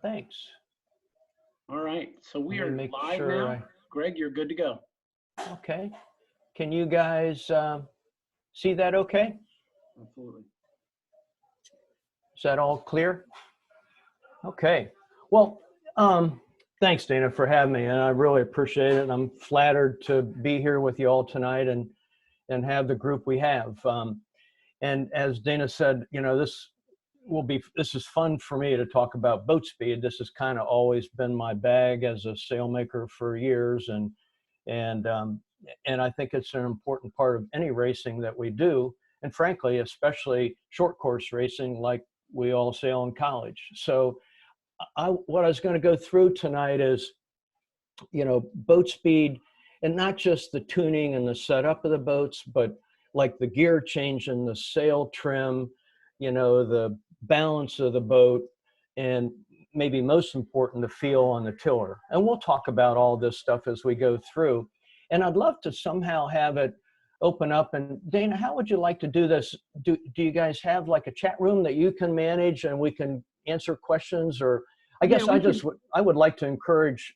Thanks. All right, so we Let are me make live sure now. Greg, you're good to go. Okay. Can you guys see that okay? Absolutely. Is that all clear? Okay. Well, thanks, Dana, for having me, and I really appreciate it. I'm flattered to be here with you all tonight and have the group we have. And as Dana said, you know, this is fun for me to talk about boat speed. This has kind of always been my bag as a sailmaker for years, and I think it's an important part of any racing that we do, and frankly, especially short course racing like we all sail in college. So what I was going to go through tonight is, you know, boat speed, and not just the tuning and the setup of the boats, but like the gear change and the sail trim, you know, the balance of the boat, and maybe most important, the feel on the tiller. And we'll talk about all this stuff as we go through. And I'd love to somehow have it open up. And Dana, how would you like to do this? Do you guys have like a chat room that you can manage and we can answer questions? Or I guess I would like to encourage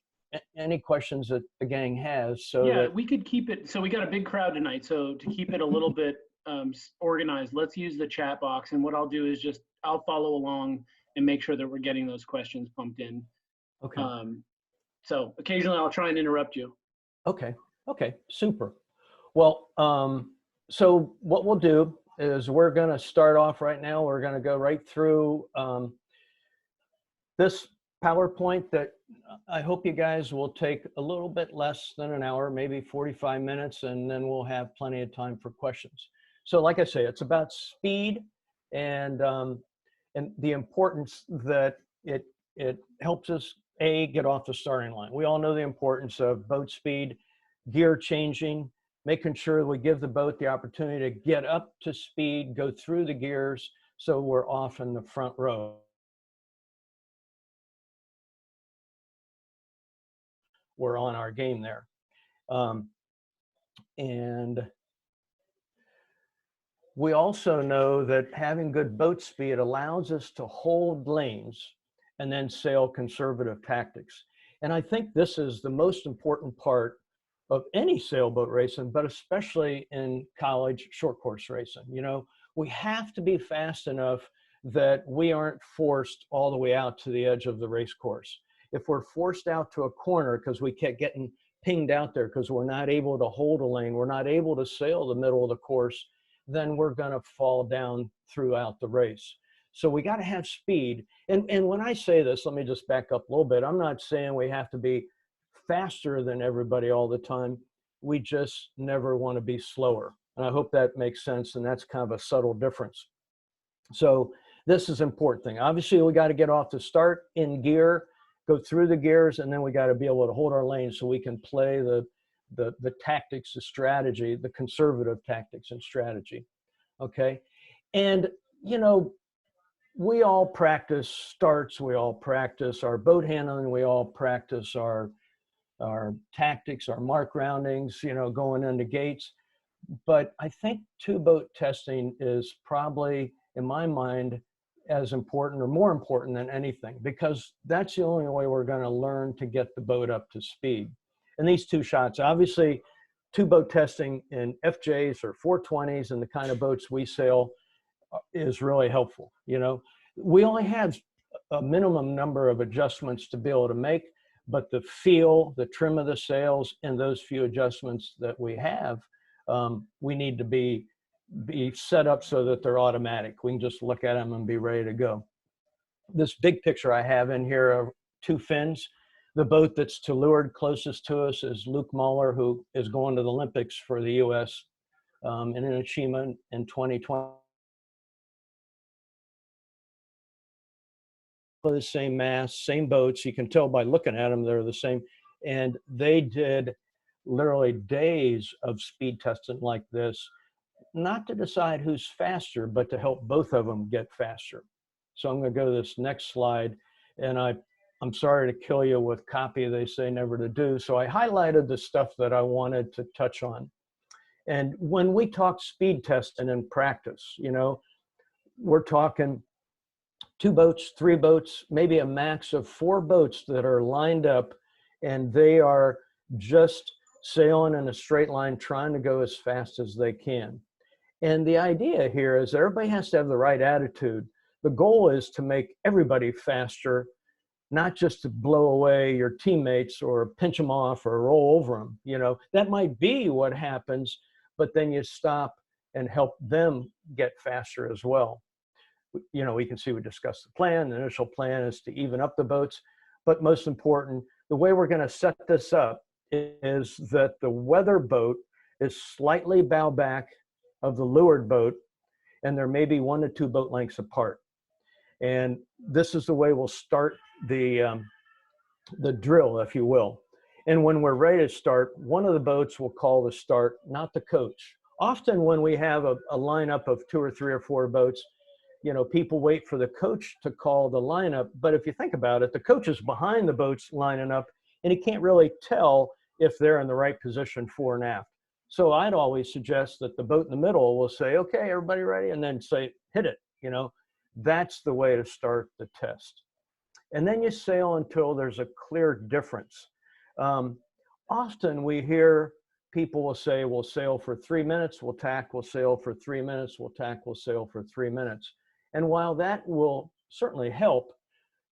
any questions that the gang has. So yeah, that we could keep it. So we got a big crowd tonight. So to keep it a little bit organized, let's use the chat box. And what I'll do is I'll follow along and make sure that we're getting those questions pumped in. Okay. So occasionally I'll try and interrupt you. Okay. Okay. Super. Well, so what we'll do is we're going to start off right now. We're going to go right through this PowerPoint that I hope you guys will take a little bit less than an hour, maybe 45 minutes, and then we'll have plenty of time for questions. So like I say, it's about speed and the importance that it helps us, get off the starting line. We all know the importance of boat speed, gear changing, making sure we give the boat the opportunity to get up to speed, go through the gears, so we're off in the front row. We're on our game there. And we also know that having good boat speed allows us to hold lanes and then sail conservative tactics. And I think this is the most important part of any sailboat racing, but especially in college short course racing. You know, we have to be fast enough that we aren't forced all the way out to the edge of the race course. If we're forced out to a corner because we kept getting pinged out there because we're not able to hold a lane, we're not able to sail the middle of the course, then we're going to fall down throughout the race. So we got to have speed. And when I say this, let me just back up a little bit. I'm not saying we have to be faster than everybody all the time. We just never want to be slower. And I hope that makes sense. And that's kind of a subtle difference. So this is an important thing. Obviously, we got to get off the start in gear, go through the gears, and then we got to be able to hold our lane so we can play the tactics, the strategy, the conservative tactics and strategy. Okay. And, you know, we all practice starts, we all practice our boat handling, we all practice our tactics, our mark roundings, you know, going into gates. But I think two boat testing is probably, in my mind, as important or more important than anything, because that's the only way we're going to learn to get the boat up to speed. And these two shots, obviously, two boat testing in FJs or 420s and the kind of boats we sail is really helpful. You know, we only have a minimum number of adjustments to be able to make, but the feel, the trim of the sails, and those few adjustments that we have, we need to be set up so that they're automatic. We can just look at them and be ready to go. This big picture I have in here of two fins. The boat that's to leeward closest to us is Luke Muller, who is going to the Olympics for the U.S. In an achievement in 2020. The same mast, same boats. You can tell by looking at them, they're the same. And they did literally days of speed testing like this, not to decide who's faster, but to help both of them get faster. So I'm going to go to this next slide. And I'm sorry to kill you with copy, they say never to do. So I highlighted the stuff that I wanted to touch on. And when we talk speed testing in practice, you know, we're talking 2 boats, 3 boats, maybe a max of 4 boats that are lined up, and they are just sailing in a straight line, trying to go as fast as they can. And the idea here is everybody has to have the right attitude. The goal is to make everybody faster, not just to blow away your teammates or pinch them off or roll over them. You know, that might be what happens, but then you stop and help them get faster as well. You know, we can see we discussed the plan. The initial plan is to even up the boats, but most important, the way we're going to set this up is that the weather boat is slightly bow back of the leeward boat, and there may be 1 to 2 boat lengths apart. And this is the way we'll start the drill, if you will. And when we're ready to start, one of the boats will call the start, not the coach. Often when we have a lineup of 2 or 3 or 4 boats, you know, people wait for the coach to call the lineup. But if you think about it, the coach is behind the boats lining up, and he can't really tell if they're in the right position fore and aft. So I'd always suggest that the boat in the middle will say, okay, everybody ready? And then say, hit it, you know. That's the way to start the test. And then you sail until there's a clear difference. Often we hear people will say, we'll sail for 3 minutes, we'll tack, we'll sail for 3 minutes, we'll tack, we'll sail for 3 minutes. And while that will certainly help,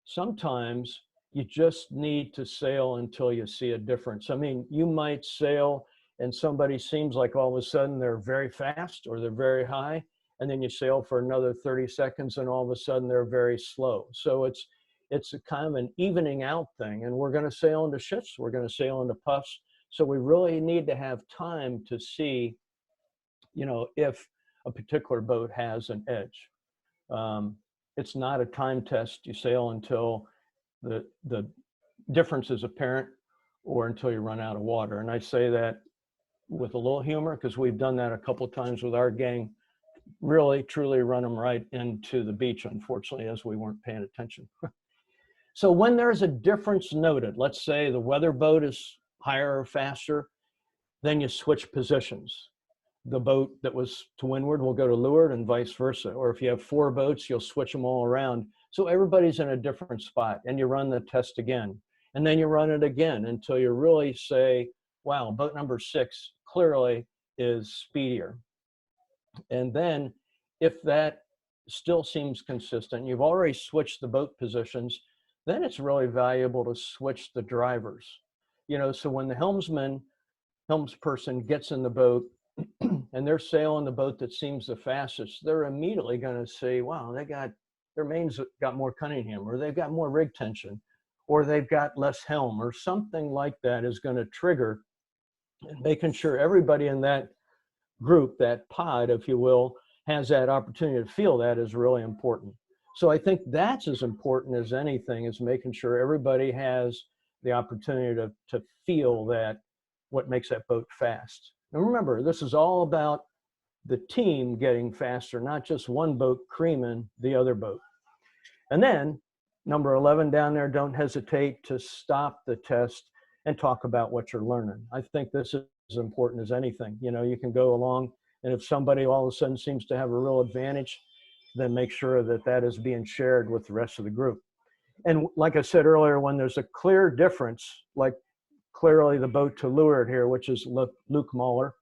sometimes you just need to sail until you see a difference. I mean, you might sail and somebody seems like all of a sudden they're very fast or they're very high, and then you sail for another 30 seconds and all of a sudden they're very slow. So it's a kind of an evening out thing, and we're going to sail into shifts, we're going to sail into puffs. So we really need to have time to see, you know, if a particular boat has an edge. It's not a time test. You sail until the difference is apparent or until you run out of water. And I say that with a little humor because we've done that a couple of times with our gang. Really, truly run them right into the beach, unfortunately, as we weren't paying attention. So when there's a difference noted, let's say the weather boat is higher or faster, then you switch positions. The boat that was to windward will go to leeward and vice versa. Or if you have 4 boats, you'll switch them all around. So everybody's in a different spot, and you run the test again. And then you run it again until you really say, wow, boat number 6 clearly is speedier. And then if that still seems consistent, you've already switched the boat positions, then it's really valuable to switch the drivers. You know, so when the helmsperson gets in the boat and they're sailing the boat that seems the fastest, they're immediately going to say, wow, their main's got more Cunningham, or they've got more rig tension, or they've got less helm, or something like that is going to trigger. And making sure everybody in that group, that pod, if you will, has that opportunity to feel that is really important. So I think that's as important as anything, is making sure everybody has the opportunity to feel that, what makes that boat fast. And remember, this is all about the team getting faster, not just one boat creaming the other boat. And then number 11 down there, don't hesitate to stop the test and talk about what you're learning. I think this is as important as anything. You know, you can go along, and if somebody all of a sudden seems to have a real advantage, then make sure that that is being shared with the rest of the group. And like I said earlier, when there's a clear difference, like clearly the boat to leeward here, which is Luke Muller,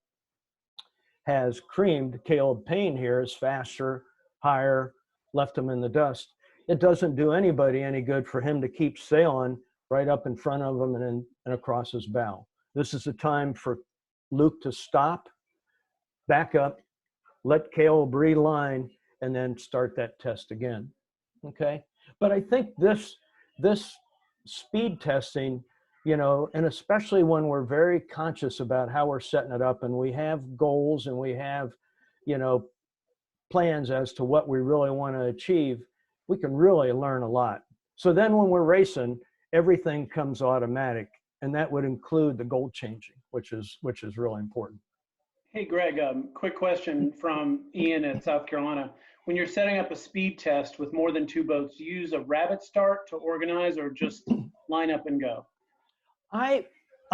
has creamed. Caleb Payne here is faster, higher, left him in the dust. It doesn't do anybody any good for him to keep sailing right up in front of him and across his bow. This is the time for Luke to stop, back up, let Caleb reline, and then start that test again. Okay? But I think this speed testing, you know, and especially when we're very conscious about how we're setting it up and we have goals and we have, you know, plans as to what we really want to achieve, we can really learn a lot. So then when we're racing, everything comes automatic, and that would include the goal changing, which is really important. Hey, Greg, quick question from Ian at South Carolina. When you're setting up a speed test with more than 2 boats, do you use a rabbit start to organize or just line up and go? I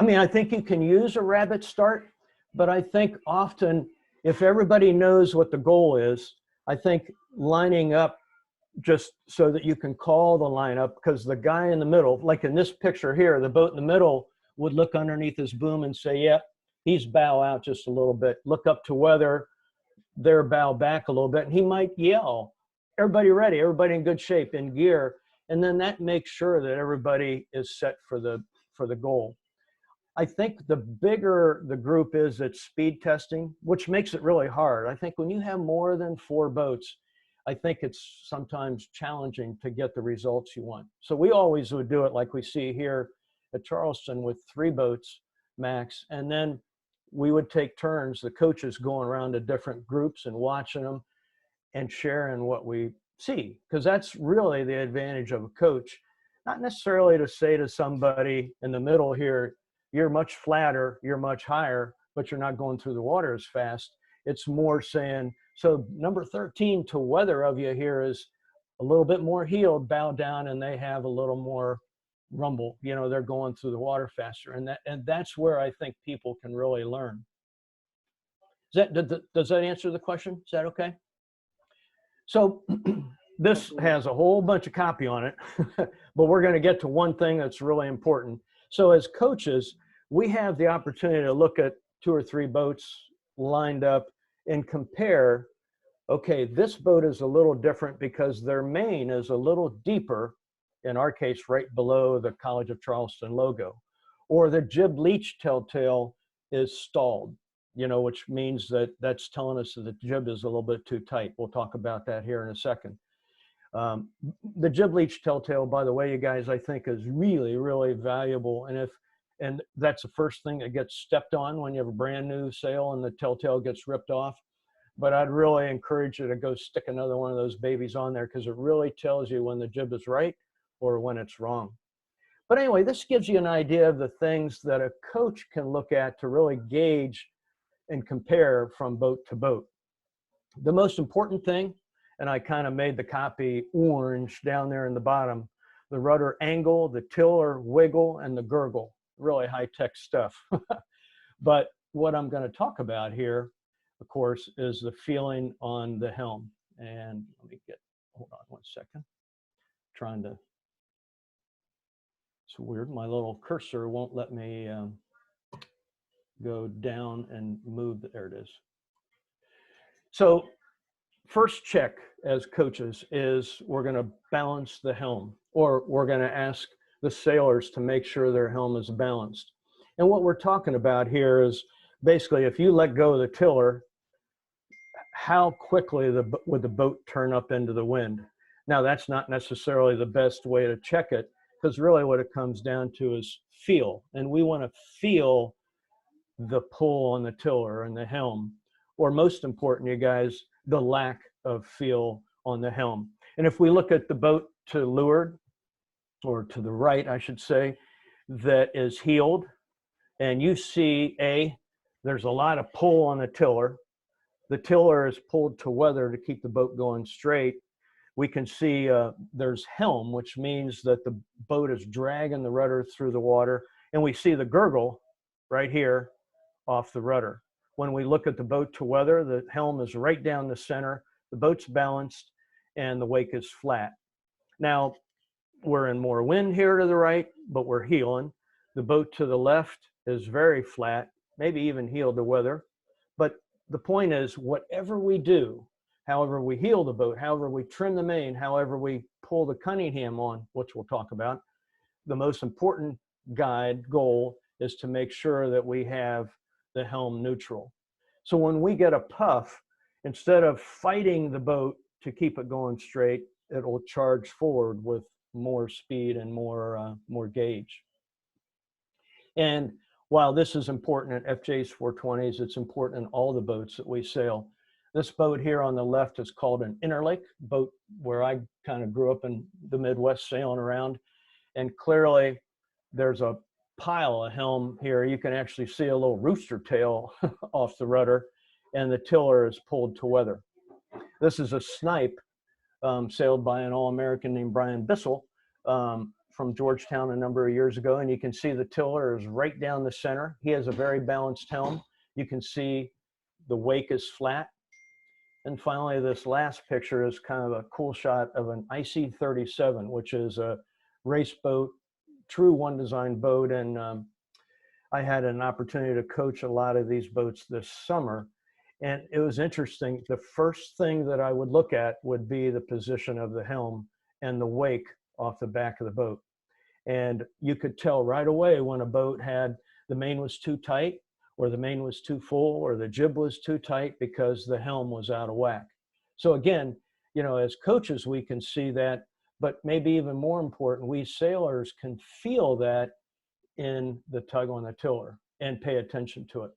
mean, I think you can use a rabbit start, but I think often if everybody knows what the goal is, I think lining up just so that you can call the lineup, because the guy in the middle, like in this picture here, the boat in the middle would look underneath his boom and say, yeah, he's bow out just a little bit. Look up to weather, their bow back a little bit. And he might yell, everybody ready, everybody in good shape, in gear. And then that makes sure that everybody is set for the goal. I think the bigger the group is at speed testing, which makes it really hard. I think when you have more than 4 boats, I think it's sometimes challenging to get the results you want. So we always would do it like we see here at Charleston with 3 boats max. And then we would take turns, the coaches going around to different groups and watching them and sharing what we see. Because that's really the advantage of a coach. Not necessarily to say to somebody in the middle here, you're much flatter, you're much higher, but you're not going through the water as fast. It's more saying, so number 13 to weather of you here is a little bit more heeled, bow down, and they have a little more rumble. You know, they're going through the water faster. And that's where I think people can really learn. Does that answer the question? Is that okay? So this has a whole bunch of copy on it, but we're going to get to one thing that's really important. So as coaches, we have the opportunity to look at 2 or 3 boats lined up and compare, okay, this boat is a little different because their main is a little deeper, in our case, right below the College of Charleston logo, or the jib leech telltale is stalled, you know, which means that that's telling us that the jib is a little bit too tight. We'll talk about that here in a second. The jib leech telltale, by the way, you guys, I think is really, really valuable. And that's the first thing that gets stepped on when you have a brand new sail and the telltale gets ripped off. But I'd really encourage you to go stick another one of those babies on there, because it really tells you when the jib is right or when it's wrong. But anyway, this gives you an idea of the things that a coach can look at to really gauge and compare from boat to boat. The most important thing, and I kind of made the copy orange down there in the bottom, the rudder angle, the tiller wiggle, and the gurgle. Really high-tech stuff. But what I'm going to talk about here, of course, is the feeling on the helm. And let me hold on one second. It's weird, my little cursor won't let me go down and move. There it is. So first check as coaches is we're going to balance the helm, or we're going to ask the sailors to make sure their helm is balanced. And what we're talking about here is basically, if you let go of the tiller, how quickly would the boat turn up into the wind? Now, that's not necessarily the best way to check it, because really what it comes down to is feel. And we want to feel the pull on the tiller and the helm, or most important, you guys, the lack of feel on the helm. And if we look at the boat to leeward, or to the right, I should say, that is heeled, and you see there's a lot of pull on the tiller. The tiller is pulled to weather to keep the boat going straight. We can see there's helm, which means that the boat is dragging the rudder through the water. And we see the gurgle right here off the rudder. When we look at the boat to weather, the helm is right down the center, the boat's balanced, and the wake is flat. Now, we're in more wind here to the right, but we're heeling. The boat to the left is very flat, maybe even heeled to weather. But the point is, whatever we do, however we heel the boat, however we trim the main, however we pull the Cunningham on, which we'll talk about, the most important goal is to make sure that we have the helm neutral. So when we get a puff, instead of fighting the boat to keep it going straight, it will charge forward with more speed and more gauge. And while this is important at FJ's 420s, it's important in all the boats that we sail. This boat here on the left is called an interlake boat, where I kind of grew up in the Midwest sailing around. And clearly there's a pile of helm here. You can actually see a little rooster tail off the rudder, and the tiller is pulled to weather. This is a snipe sailed by an All-American named Brian Bissell from Georgetown a number of years ago. And you can see the tiller is right down the center. He has a very balanced helm. You can see the wake is flat. And finally, this last picture is kind of a cool shot of an IC-37, which is a race boat, true one design boat. And I had an opportunity to coach a lot of these boats this summer. And it was interesting. The first thing that I would look at would be the position of the helm and the wake off the back of the boat. And you could tell right away when a boat had the main was too tight, or the main was too full, or the jib was too tight because the helm was out of whack. So again, you know, as coaches, we can see that, but maybe even more important, we sailors can feel that in the tug on the tiller and pay attention to it.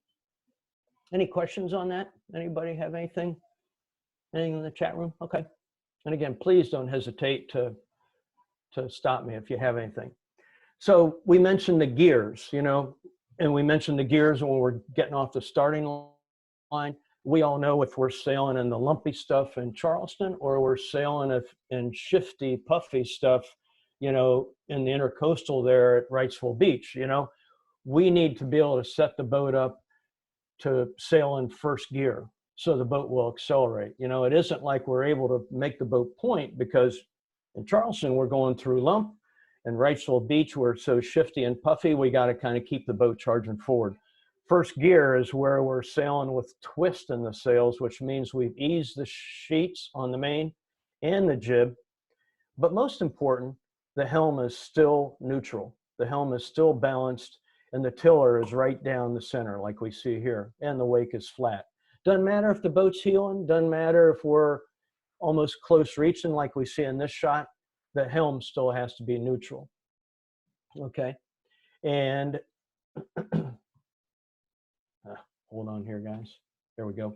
Any questions on that? Anybody have anything? Anything in the chat room? Okay. And again, please don't hesitate to stop me if you have anything. So we mentioned the gears, you know, and we mentioned the gears when we're getting off the starting line. We all know if we're sailing in the lumpy stuff in Charleston, or we're sailing in shifty, puffy stuff, you know, in the intercoastal there at Wrightsville Beach, you know, we need to be able to set the boat up to sail in first gear so the boat will accelerate. You know, it isn't like we're able to make the boat point, because in Charleston, we're going through lump, and Wrightsville Beach, we're so shifty and puffy, we got to kind of keep the boat charging forward. First gear is where we're sailing with twist in the sails, which means we've eased the sheets on the main and the jib. But most important, the helm is still neutral. The helm is still balanced, and the tiller is right down the center like we see here, and the wake is flat. Doesn't matter if the boat's heeling, doesn't matter if we're almost close reaching like we see in this shot, the helm still has to be neutral. Okay, and hold on here, guys. There we go.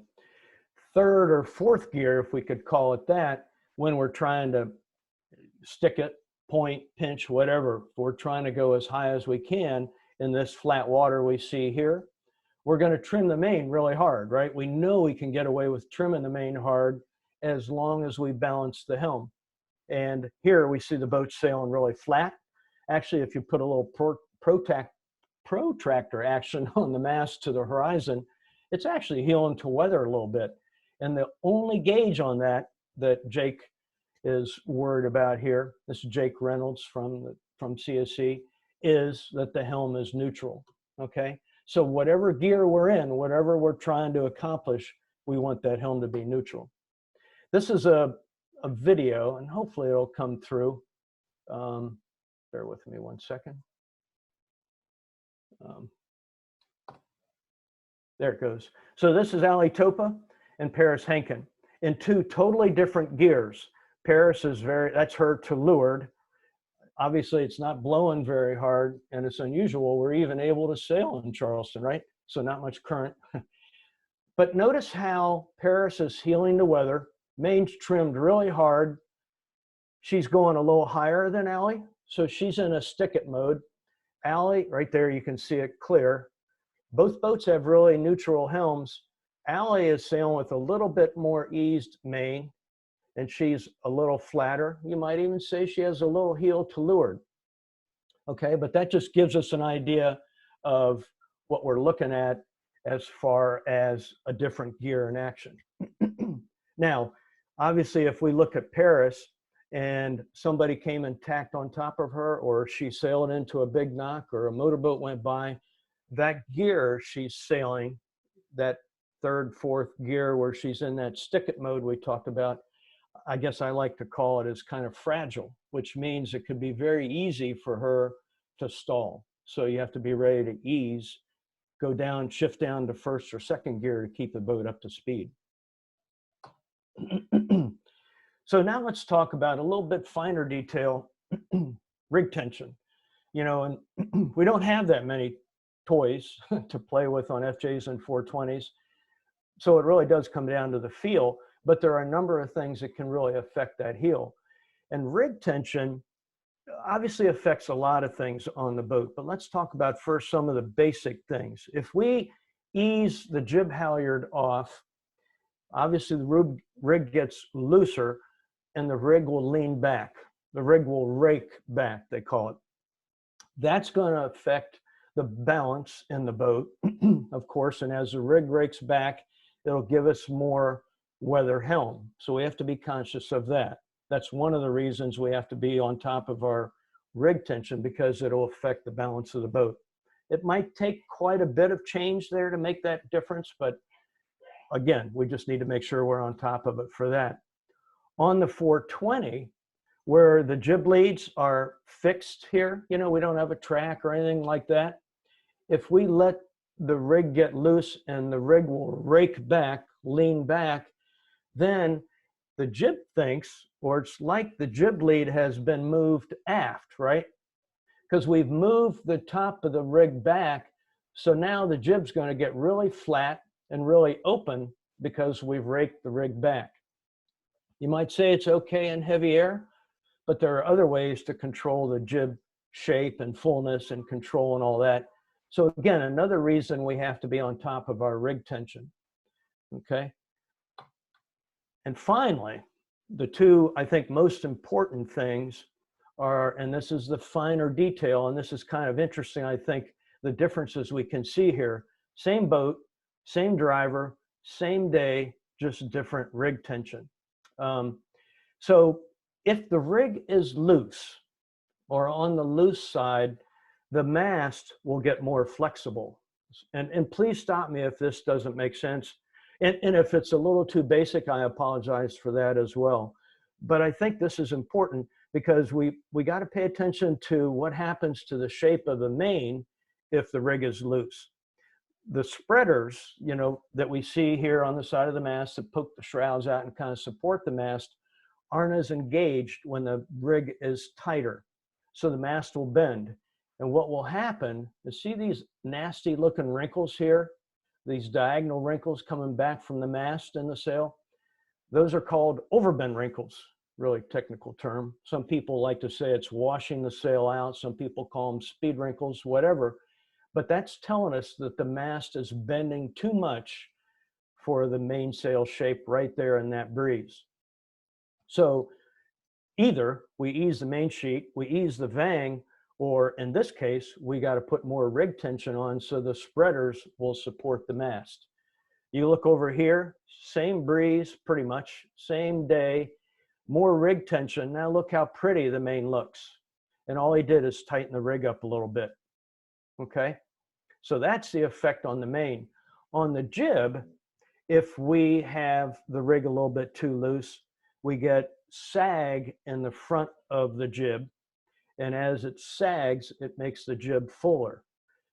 Third or fourth gear, if we could call it that, when we're trying to stick it, point, pinch, whatever, we're trying to go as high as we can in this flat water we see here, we're going to trim the main really hard, right? We know we can get away with trimming the main hard as long as we balance the helm. And here we see the boat sailing really flat. Actually, if you put a little protractor action on the mast to the horizon, it's actually heeling to weather a little bit. And the only gauge on that Jake is worried about here, this is Jake Reynolds from CSC, is that the helm is neutral, okay? So whatever gear we're in, whatever we're trying to accomplish, we want that helm to be neutral. This is a video, and hopefully it'll come through. Bear with me one second. There it goes. So this is Ali Topa and Paris Henkin in two totally different gears. Paris is that's her to leeward. Obviously, it's not blowing very hard, and it's unusual. We're even able to sail in Charleston, right? So not much current. But notice how Paris is heeling to weather. Main's trimmed really hard. She's going a little higher than Ali, so she's in a stick-it mode. Ali, right there, you can see it clear. Both boats have really neutral helms. Ali is sailing with a little bit more eased main, and she's a little flatter. You might even say she has a little heel to leeward. Okay, but that just gives us an idea of what we're looking at as far as a different gear in action. Now, obviously, if we look at Paris and somebody came and tacked on top of her, or she sailed into a big knock, or a motorboat went by, that gear she's sailing, that third, fourth gear where she's in that stick-it mode we talked about, I guess I like to call it as kind of fragile, which means it could be very easy for her to stall. So you have to be ready to ease, go down, shift down to first or second gear to keep the boat up to speed. So now let's talk about a little bit finer detail, rig tension. You know, and we don't have that many toys to play with on FJs and 420s. So it really does come down to the feel, but there are a number of things that can really affect that heel. And rig tension obviously affects a lot of things on the boat, but let's talk about first some of the basic things. If we ease the jib halyard off, obviously the rig gets looser and the rig will lean back. The rig will rake back, they call it. That's going to affect the balance in the boat, of course, and as the rig rakes back, it'll give us more weather helm. So we have to be conscious of that. That's one of the reasons we have to be on top of our rig tension, because it'll affect the balance of the boat. It might take quite a bit of change there to make that difference, but again, we just need to make sure we're on top of it for that. On the 420, where the jib leads are fixed here, you know, we don't have a track or anything like that. If we let the rig get loose and the rig will rake back, lean back, then the jib thinks, or it's like the jib lead has been moved aft, right? Because we've moved the top of the rig back. So now the jib's going to get really flat and really open because we've raked the rig back. You might say it's okay in heavy air, but there are other ways to control the jib shape and fullness and control and all that. So again, another reason we have to be on top of our rig tension, okay? And finally, the two, I think, most important things are, and this is the finer detail, and this is kind of interesting, I think, the differences we can see here. Same boat, same driver, same day, just different rig tension. So if the rig is loose or on the loose side, the mast will get more flexible. And please stop me if this doesn't make sense. And if it's a little too basic, I apologize for that as well. But I think this is important because we got to pay attention to what happens to the shape of the main if the rig is loose. The spreaders, you know, that we see here on the side of the mast that poke the shrouds out and kind of support the mast aren't as engaged when the rig is tighter. So the mast will bend. And what will happen is, see these nasty looking wrinkles here? These diagonal wrinkles coming back from the mast in the sail? Those are called overbend wrinkles, really technical term. Some people like to say it's washing the sail out. Some people call them speed wrinkles, whatever. But that's telling us that the mast is bending too much for the mainsail shape right there in that breeze. So either we ease the main sheet, we ease the vang, or in this case, we got to put more rig tension on so the spreaders will support the mast. You look over here, same breeze, pretty much, same day, more rig tension. Now look how pretty the main looks. And all he did is tighten the rig up a little bit. Okay, so that's the effect on the main. On the jib, if we have the rig a little bit too loose, we get sag in the front of the jib. And as it sags, it makes the jib fuller.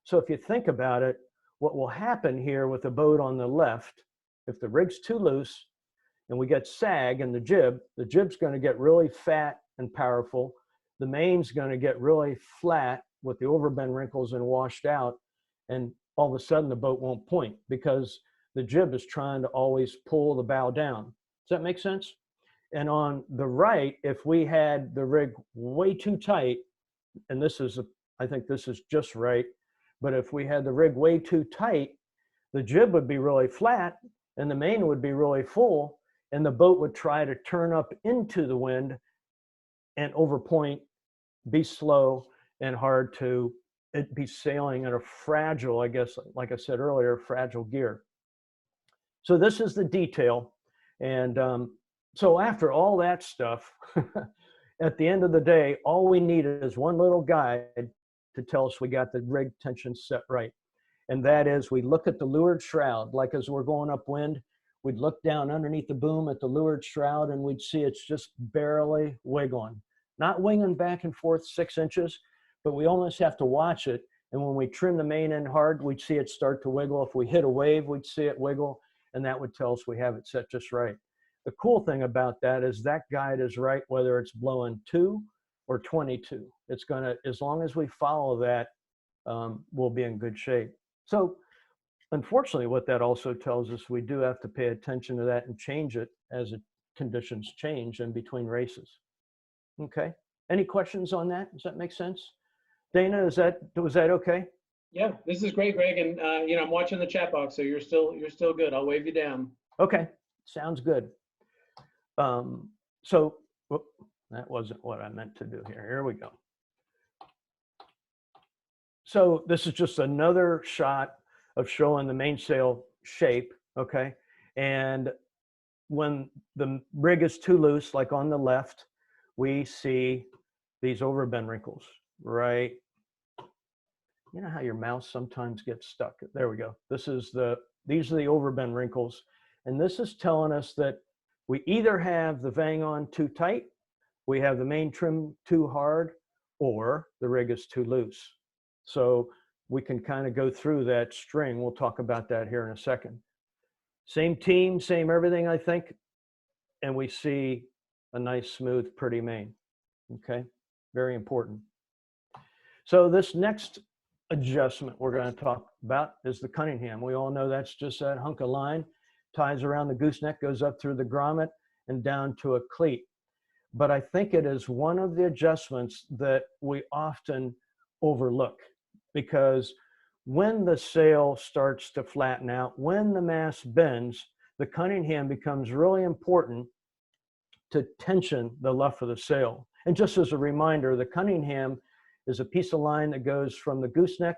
So if you think about it, what will happen here with the boat on the left, if the rig's too loose and we get sag in the jib's going to get really fat and powerful. The main's going to get really flat with the overbend wrinkles and washed out. And all of a sudden the boat won't point because the jib is trying to always pull the bow down. Does that make sense? And on the right, if we had the rig way too tight, and this is, I think this is just right, but if we had the rig way too tight, the jib would be really flat and the main would be really full, and the boat would try to turn up into the wind and overpoint, be slow and hard to be sailing in a fragile, I guess, like I said earlier, fragile gear. So this is the detail. And so after all that stuff, at the end of the day, all we need is one little guide to tell us we got the rig tension set right. And that is, we look at the leeward shroud, like as we're going upwind, we'd look down underneath the boom at the leeward shroud and we'd see it's just barely wiggling. Not winging back and forth 6 inches, but we almost have to watch it. And when we trim the main end hard, we'd see it start to wiggle. If we hit a wave, we'd see it wiggle, and that would tell us we have it set just right. The cool thing about that is that guide is right whether it's blowing 2 or 22. It's gonna, as long as we follow that, we'll be in good shape. So unfortunately, what that also tells us, we do have to pay attention to that and change it as conditions change in between races. Okay, any questions on that? Does that make sense? Dana, was that okay? Yeah, this is great, Greg. And you know, I'm watching the chat box, so you're still good. I'll wave you down. Okay, sounds good. So whoop, that wasn't what I meant to do here. Here we go. So this is just another shot of showing the mainsail shape, okay? And when the rig is too loose, like on the left, we see these overbend wrinkles, right? You know how your mouse sometimes gets stuck? There we go. These are the overbend wrinkles. And this is telling us that we either have the vang on too tight, we have the main trim too hard, or the rig is too loose. So we can kind of go through that string. We'll talk about that here in a second. Same team, same everything, I think. And we see a nice, smooth, pretty main. Okay, very important. So this next adjustment we're going to talk about is the Cunningham. We all know that's just that hunk of line, ties around the gooseneck, goes up through the grommet and down to a cleat. But I think it is one of the adjustments that we often overlook, because when the sail starts to flatten out, when the mast bends, the Cunningham becomes really important to tension the luff of the sail. And just as a reminder, the Cunningham is a piece of line that goes from the gooseneck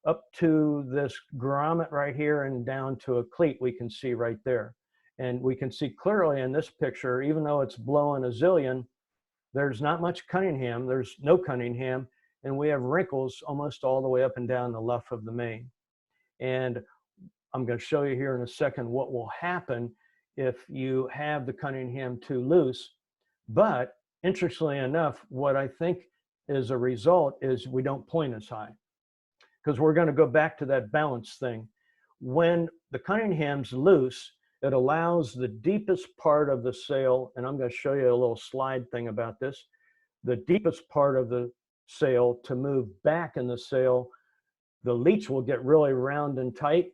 up to this grommet right here and down to a cleat we can see right there. And we can see clearly in this picture, even though it's blowing a zillion, there's not much Cunningham, there's no Cunningham, and we have wrinkles almost all the way up and down the luff of the main. And I'm going to show you here in a second what will happen if you have the Cunningham too loose. But interestingly enough, what I think is a result is we don't point as high, because we're going to go back to that balance thing. When the Cunningham's loose, it allows the deepest part of the sail, and I'm going to show you a little slide thing about this, the deepest part of the sail to move back in the sail. The leech will get really round and tight.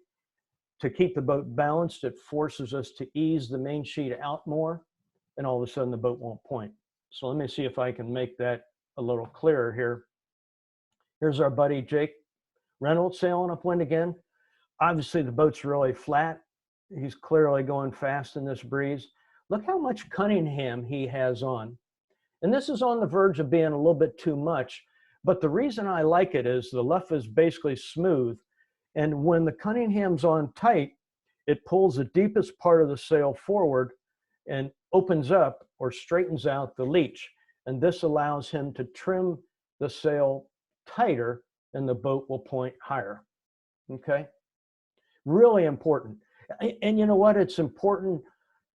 To keep the boat balanced, it forces us to ease the main sheet out more, and all of a sudden the boat won't point. So let me see if I can make that a little clearer here. Here's our buddy Jake Reynolds sailing upwind again. Obviously the boat's really flat. He's clearly going fast in this breeze. Look how much Cunningham he has on. And this is on the verge of being a little bit too much, but the reason I like it is the luff is basically smooth, and when the Cunningham's on tight, it pulls the deepest part of the sail forward and opens up or straightens out the leech. And this allows him to trim the sail tighter and the boat will point higher. Okay? Really important. And you know what? It's important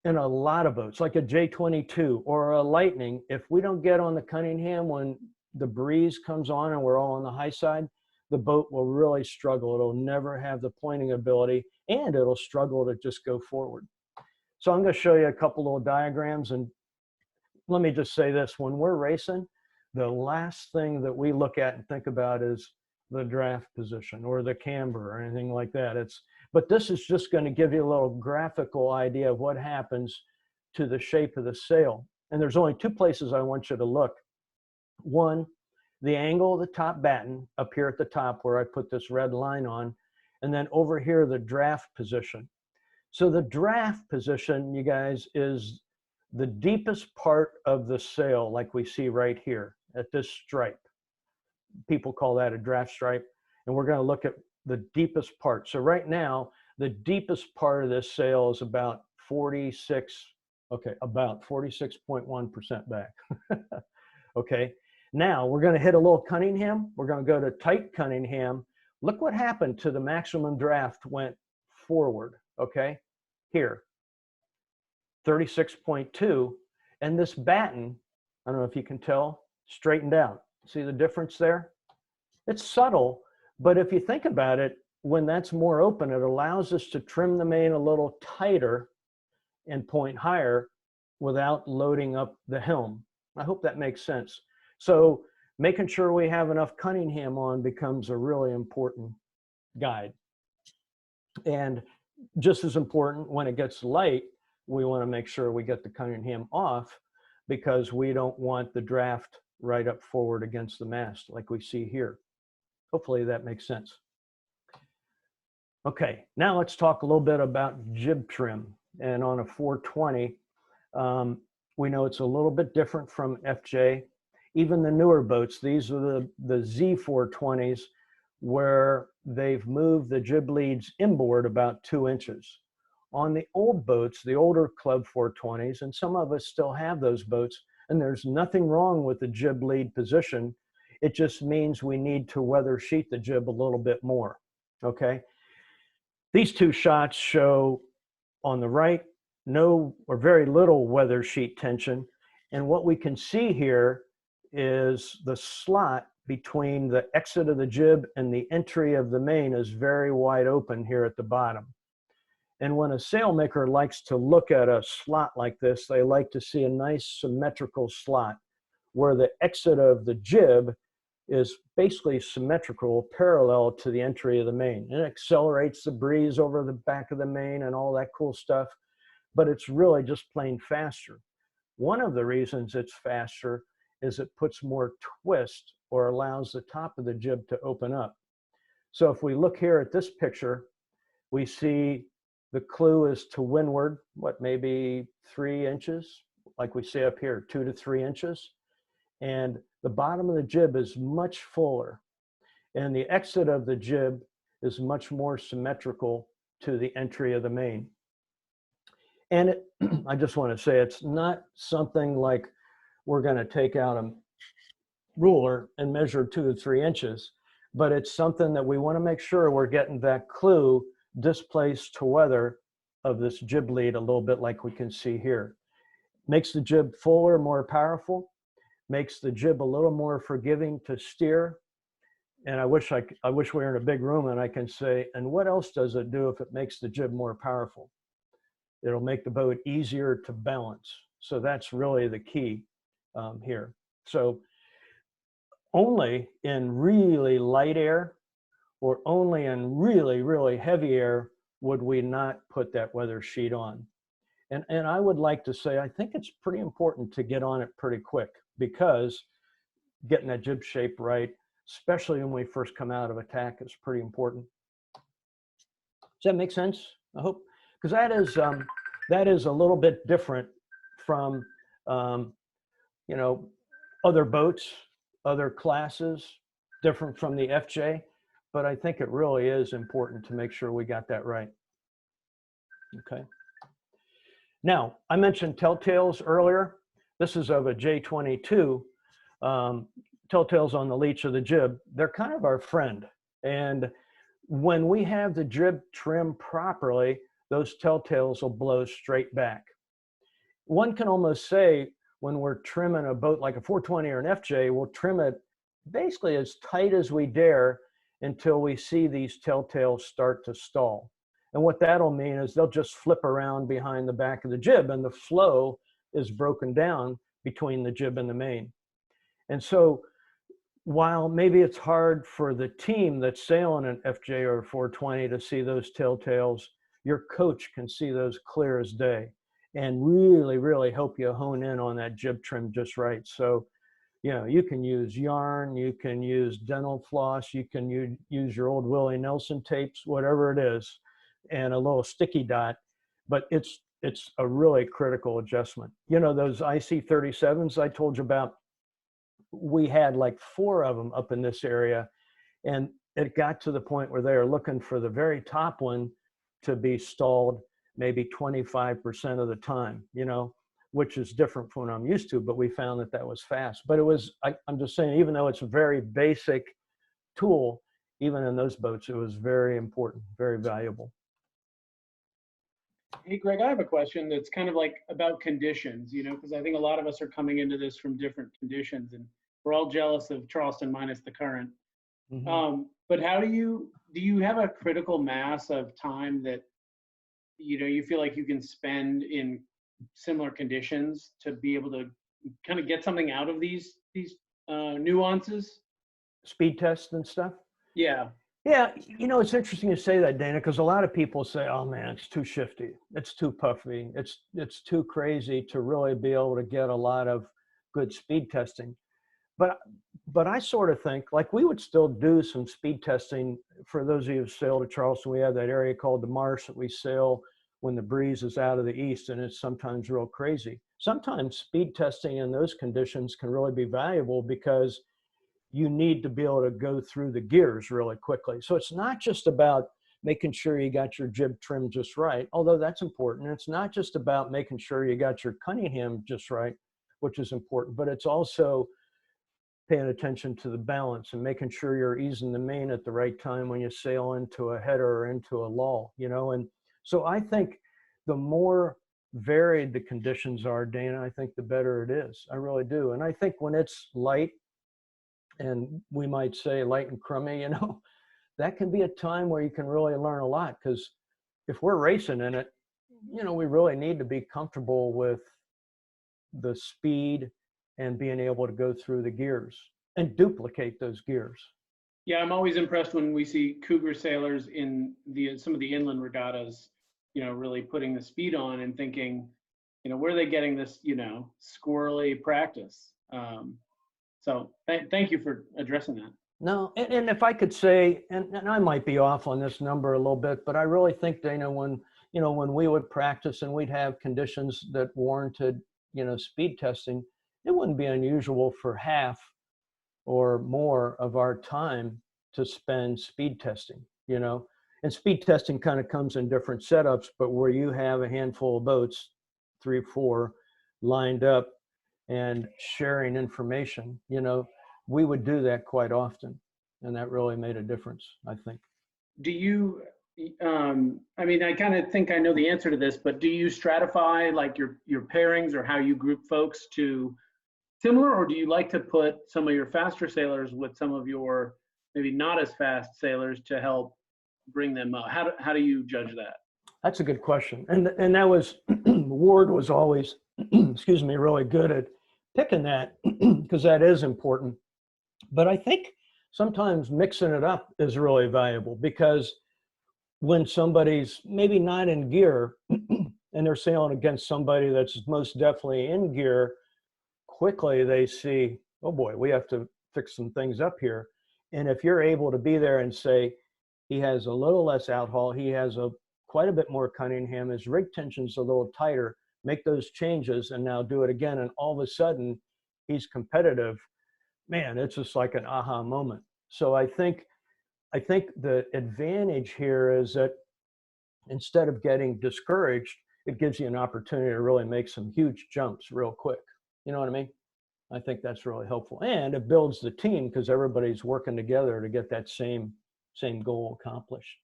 in a lot of boats, like a J22 or a Lightning. If we don't get on the Cunningham when the breeze comes on and we're all on the high side, the boat will really struggle. It'll never have the pointing ability, and it'll struggle to just go forward. So I'm going to show you a couple little diagrams, and let me just say this. When we're racing, the last thing that we look at and think about is the draft position or the camber or anything like that. But this is just going to give you a little graphical idea of what happens to the shape of the sail. And there's only two places I want you to look. One, the angle of the top batten up here at the top where I put this red line on, and then over here, the draft position. So the draft position, you guys, is the deepest part of the sail, like we see right here at this stripe. People call that a draft stripe, and we're going to look at the deepest part. So right now, the deepest part of this sail is about 46.1% back. Okay, now we're going to hit a little Cunningham. We're going to go to tight Cunningham. Look what happened to the maximum draft went forward. Okay, here, 36.2, and this batten, I don't know if you can tell, straightened out. See the difference there? It's subtle, but if you think about it, when that's more open, it allows us to trim the main a little tighter and point higher without loading up the helm. I hope that makes sense. So making sure we have enough Cunningham on becomes a really important guide. And just as important, when it gets light, we want to make sure we get the Cunningham off, because we don't want the draft right up forward against the mast like we see here. Hopefully that makes sense. Okay, now let's talk a little bit about jib trim. And on a 420, we know it's a little bit different from FJ. Even the newer boats, these are the Z420s, where they've moved the jib leads inboard about 2 inches. on the old boats, the older Club 420s, and some of us still have those boats, and there's nothing wrong with the jib lead position. It just means we need to weather sheet the jib a little bit more, okay? These two shots show on the right, no or very little weather sheet tension. And what we can see here is the slot between the exit of the jib and the entry of the main is very wide open here at the bottom. And when a sailmaker likes to look at a slot like this, they like to see a nice symmetrical slot where the exit of the jib is basically symmetrical, parallel to the entry of the main. And it accelerates the breeze over the back of the main and all that cool stuff, but it's really just plain faster. One of the reasons it's faster is it puts more twist or allows the top of the jib to open up. So if we look here at this picture, we see the clue is to windward, what, maybe 3 inches, like we see up here, 2 to 3 inches. And the bottom of the jib is much fuller. And the exit of the jib is much more symmetrical to the entry of the main. And I just want to say, it's not something like we're going to take out a ruler and measure 2 to 3 inches, but it's something that we want to make sure we're getting that clue displaced to weather of this jib lead a little bit, like we can see here. Makes the jib fuller, more powerful, makes the jib a little more forgiving to steer. And I wish we were in a big room and I can say, and what else does it do if it makes the jib more powerful? It'll make the boat easier to balance. So that's really the key here. So only in really light air or only in really, really heavy air would we not put that weather sheet on. And I would like to say, I think it's pretty important to get on it pretty quick, because getting that jib shape right, especially when we first come out of attack, is pretty important. Does that make sense? I hope, because that is a little bit different from you know, other boats, other classes, different from the FJ, but I think it really is important to make sure we got that right. Okay. Now, I mentioned Telltales earlier. This is of a J22. Telltales on the leech of the jib. They're kind of our friend. And when we have the jib trimmed properly, those Telltales will blow straight back. One can almost say when we're trimming a boat like a 420 or an FJ, we'll trim it basically as tight as we dare until we see these Telltales start to stall. And what that'll mean is they'll just flip around behind the back of the jib and the flow is broken down between the jib and the main. And so while maybe it's hard for the team that's sailing an FJ or 420 to see those Telltales, your coach can see those clear as day and really, really help you hone in on that jib trim just right. So, you know, you can use yarn, you can use dental floss, you can use your old Willie Nelson tapes, whatever it is, and a little sticky dot, but it's a really critical adjustment. You know, those IC37s I told you about, we had like 4 of them up in this area, and it got to the point where they were looking for the very top one to be stalled maybe 25% of the time, you know, which is different from what I'm used to, but we found that that was fast. But it was, I'm just saying, even though it's a very basic tool, even in those boats, it was very important, very valuable. Hey, Greg, I have a question that's kind of like about conditions, you know, because I think a lot of us are coming into this from different conditions, and we're all jealous of Charleston minus the current. Mm-hmm. But how do you have a critical mass of time that, you know, you feel like you can spend in similar conditions to be able to kind of get something out of these nuances? Speed tests and stuff? Yeah. Yeah, you know, it's interesting you say that, Dana, because a lot of people say, oh man, it's too shifty, it's too puffy, it's too crazy to really be able to get a lot of good speed testing. But I sort of think, like, we would still do some speed testing. For those of you who sailed to Charleston, we have that area called the Marsh that we sail when the breeze is out of the east, and it's sometimes real crazy. Sometimes speed testing in those conditions can really be valuable because you need to be able to go through the gears really quickly. So it's not just about making sure you got your jib trim just right, although that's important. It's not just about making sure you got your Cunningham just right, which is important, but it's also paying attention to the balance and making sure you're easing the main at the right time when you sail into a header or into a lull, you know? And so I think the more varied the conditions are, Dana, I think the better it is. I really do. And I think when it's light, and we might say light and crummy, you know, that can be a time where you can really learn a lot, because if we're racing in it, you know, we really need to be comfortable with the speed and being able to go through the gears and duplicate those gears. Yeah, I'm always impressed when we see Cougar sailors in some of the inland regattas, you know, really putting the speed on and thinking, you know, where are they getting this, you know, squirrely practice? So thank you for addressing that. No, and if I could say, and I might be off on this number a little bit, but I really think, Dana, when, you know, when we would practice and we'd have conditions that warranted, you know, speed testing, it wouldn't be unusual for half or more of our time to spend speed testing, you know. And speed testing kind of comes in different setups, but where you have a handful of boats, 3 or 4 lined up and sharing information, you know, we would do that quite often. And that really made a difference, I think. Do you, I mean, I kind of think I know the answer to this, but do you stratify like your pairings or how you group folks to similar, or do you like to put some of your faster sailors with some of your maybe not as fast sailors to help bring them up? How do you judge that? That's a good question. And that was, Ward was always, excuse me, really good at picking that, because that is important. But I think sometimes mixing it up is really valuable, because when somebody's maybe not in gear and they're sailing against somebody that's most definitely in gear, quickly they see, oh boy, we have to fix some things up here. And if you're able to be there and say, he has a little less outhaul, he has quite a bit more Cunningham, his rig tension's a little tighter, make those changes and now do it again, and all of a sudden he's competitive, man, it's just like an aha moment. So I think the advantage here is that instead of getting discouraged, it gives you an opportunity to really make some huge jumps real quick. You know what I mean? I think that's really helpful. And it builds the team, because everybody's working together to get that same goal accomplished.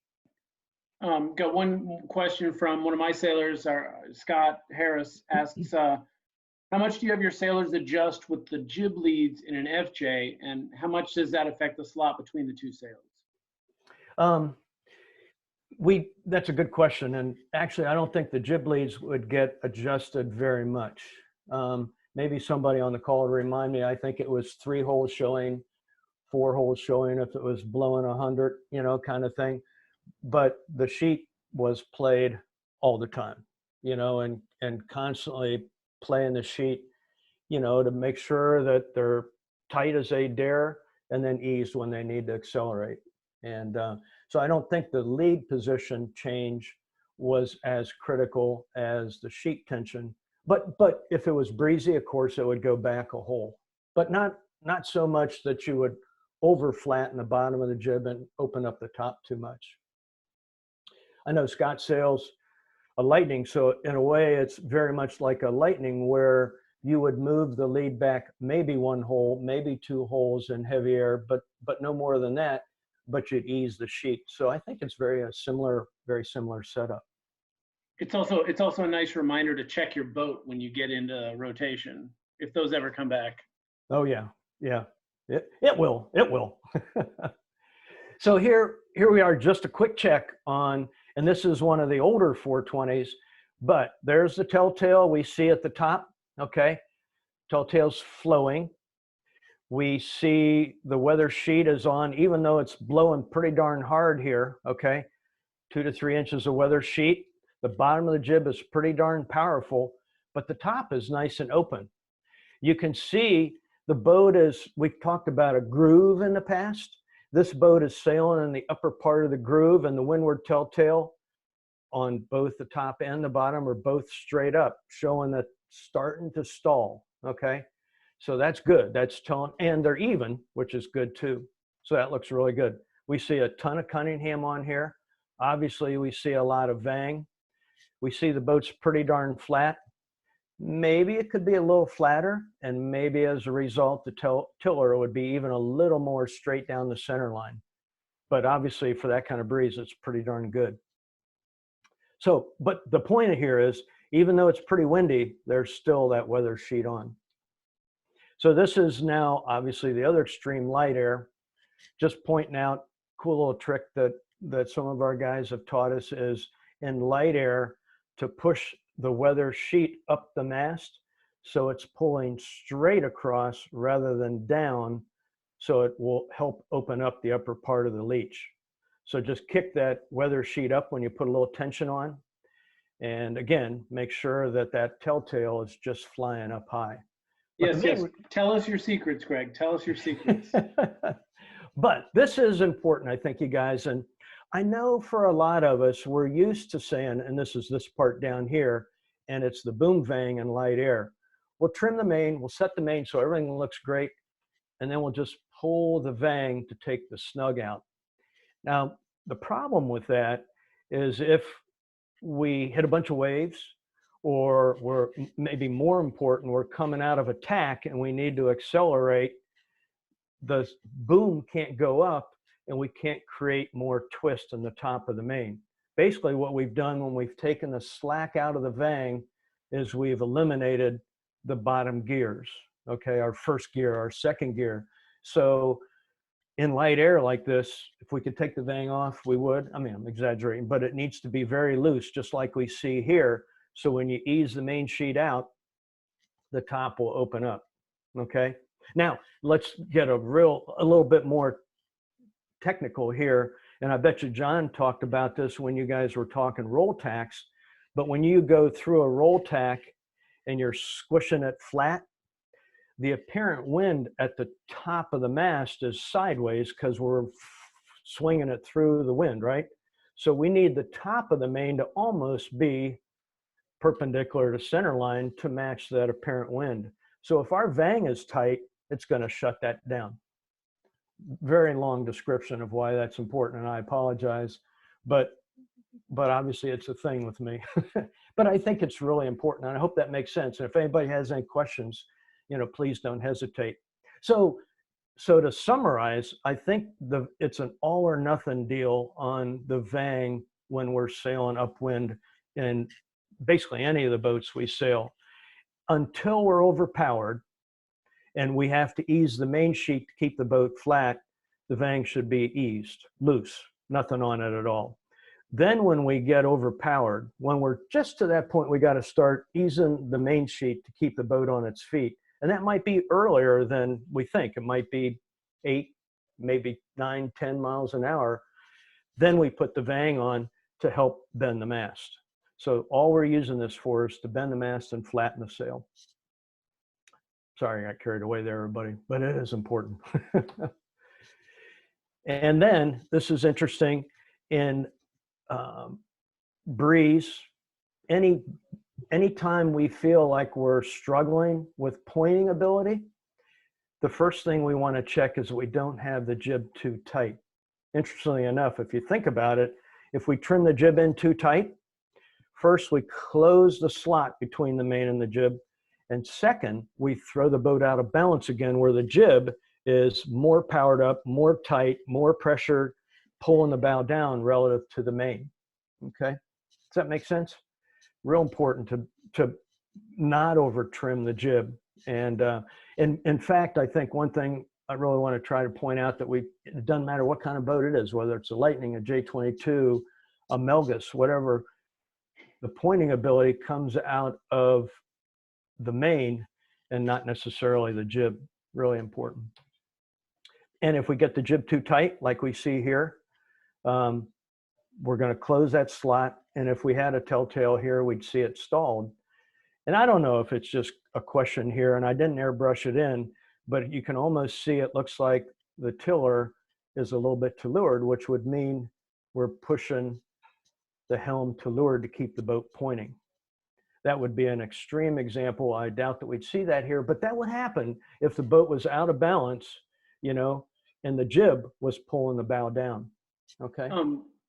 Got one question from one of my sailors, Scott Harris asks, how much do you have your sailors adjust with the jib leads in an FJ, and how much does that affect the slot between the two sails? That's a good question. And actually, I don't think the jib leads would get adjusted very much. Maybe somebody on the call would remind me, I think it was 3 holes showing, 4 holes showing if it was blowing 100, you know, kind of thing. But the sheet was played all the time, you know, and constantly playing the sheet, you know, to make sure that they're tight as they dare and then eased when they need to accelerate. And so I don't think the lead position change was as critical as the sheet tension. But if it was breezy, of course, it would go back a hole, but not so much that you would over flatten the bottom of the jib and open up the top too much. I know Scott sails a Lightning, so in a way it's very much like a Lightning, where you would move the lead back maybe 1 hole, maybe 2 holes in heavy air, but no more than that, but you'd ease the sheet. So I think it's very similar setup. It's also a nice reminder to check your boat when you get into rotation, if those ever come back. Oh yeah, it will. So here we are, just a quick check on, and this is one of the older 420s, but there's the Telltale we see at the top. Okay, Telltale's flowing. We see the weather sheet is on, even though it's blowing pretty darn hard here. Okay, 2 to 3 inches of weather sheet. The bottom of the jib is pretty darn powerful, but the top is nice and open. You can see the boat is, we've talked about a groove in the past. This boat is sailing in the upper part of the groove, and the windward Telltale on both the top and the bottom are both straight up, showing that starting to stall. Okay, so that's good. That's telling, and they're even, which is good too. So that looks really good. We see a ton of Cunningham on here. Obviously, we see a lot of vang. We see the boat's pretty darn flat. Maybe it could be a little flatter, and maybe as a result, the tiller would be even a little more straight down the center line. But obviously, for that kind of breeze, it's pretty darn good. So, but the point here is, even though it's pretty windy, there's still that weather sheet on. So this is now obviously the other extreme, light air. Just pointing out, cool little trick that some of our guys have taught us is in light air to push the weather sheet up the mast so it's pulling straight across rather than down, so it will help open up the upper part of the leech. So just kick that weather sheet up when you put a little tension on. And again, make sure that that telltale is just flying up high. Yes, yes. Tell us your secrets, Greg. Tell us your secrets. But this is important, I think, you guys. And I know for a lot of us, we're used to saying, and this is this part down here, and it's the boom vang and light air. We'll trim the main, we'll set the main so everything looks great, and then we'll just pull the vang to take the snug out. Now, the problem with that is if we hit a bunch of waves, or we're, maybe more important, we're coming out of attack and we need to accelerate, the boom can't go up and we can't create more twist in the top of the main. Basically, what we've done when we've taken the slack out of the vang is we've eliminated the bottom gears, okay, our first gear, our second gear. So in light air like this, if we could take the vang off, we would. I mean, I'm exaggerating, but it needs to be very loose, just like we see here. So when you ease the main sheet out, the top will open up, okay? Now, let's get a little bit more technical here. And I bet you John talked about this when you guys were talking roll tacks, but when you go through a roll tack and you're squishing it flat, the apparent wind at the top of the mast is sideways because we're swinging it through the wind, right? So we need the top of the main to almost be perpendicular to center line to match that apparent wind. So if our vang is tight, it's going to shut that down. Very long description of why that's important, and I apologize, but obviously it's a thing with me. But I think it's really important, and I hope that makes sense. And if anybody has any questions, you know, please don't hesitate. So to summarize, I think it's an all or nothing deal on the vang when we're sailing upwind in basically any of the boats we sail, until we're overpowered and we have to ease the main sheet to keep the boat flat. The vang should be eased, loose, nothing on it at all. Then when we get overpowered, when we're just to that point, we got to start easing the main sheet to keep the boat on its feet. And that might be earlier than we think. It might be 8, maybe 9, 10 miles an hour. Then we put the vang on to help bend the mast. So all we're using this for is to bend the mast and flatten the sail. Sorry, I got carried away there, everybody, but it is important. And then this is interesting in breeze. Anytime we feel like we're struggling with pointing ability, the first thing we want to check is we don't have the jib too tight. Interestingly enough, if you think about it, if we trim the jib in too tight, first we close the slot between the main and the jib, and second, we throw the boat out of balance again, where the jib is more powered up, more tight, more pressure, pulling the bow down relative to the main. Okay, does that make sense? Real important to not over trim the jib. And in fact, I think one thing I really want to try to point out, that it doesn't matter what kind of boat it is, whether it's a Lightning, a J22, a Melgus, whatever, the pointing ability comes out of the main and not necessarily the jib. Really important. And if we get the jib too tight, like we see here, we're going to close that slot. And if we had a telltale here, we'd see it stalled. And I don't know if it's just a question here, and I didn't airbrush it in, but you can almost see it looks like the tiller is a little bit to leeward, which would mean we're pushing the helm to leeward to keep the boat pointing. That would be an extreme example. I doubt that we'd see that here, but that would happen if the boat was out of balance, you know, and the jib was pulling the bow down. Okay.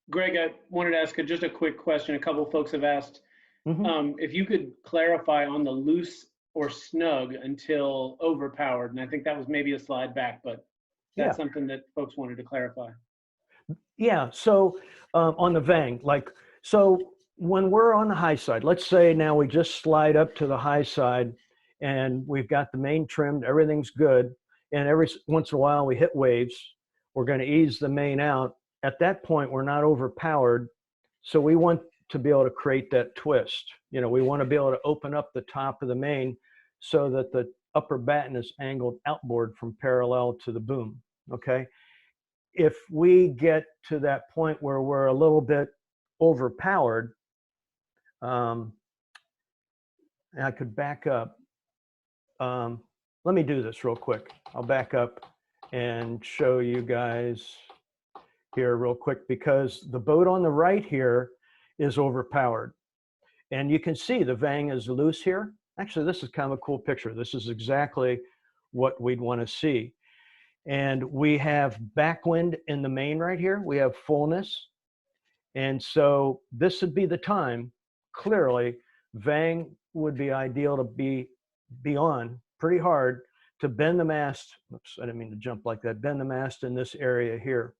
Greg, I wanted to ask just a quick question. A couple of folks have asked Mhm. if you could clarify on the loose or snug until overpowered. And I think that was maybe a slide back, but that's Yeah. something that folks wanted to clarify. Yeah. So on the vang, like, so when we're on the high side, let's say now we just slide up to the high side and we've got the main trimmed, everything's good. And every once in a while we hit waves, we're going to ease the main out. At that point, we're not overpowered. So we want to be able to create that twist. You know, we want to be able to open up the top of the main so that the upper batten is angled outboard from parallel to the boom. Okay. If we get to that point where we're a little bit overpowered, and I could back up. Let me do this real quick. I'll back up and show you guys here real quick because the boat on the right here is overpowered. And you can see the vang is loose here. Actually, this is kind of a cool picture. This is exactly what we'd want to see. And we have backwind in the main right here. We have fullness. And so this would be the time, clearly, vang would be ideal to be on pretty hard to bend the mast. Oops, I didn't mean to jump like that. Bend the mast in this area here.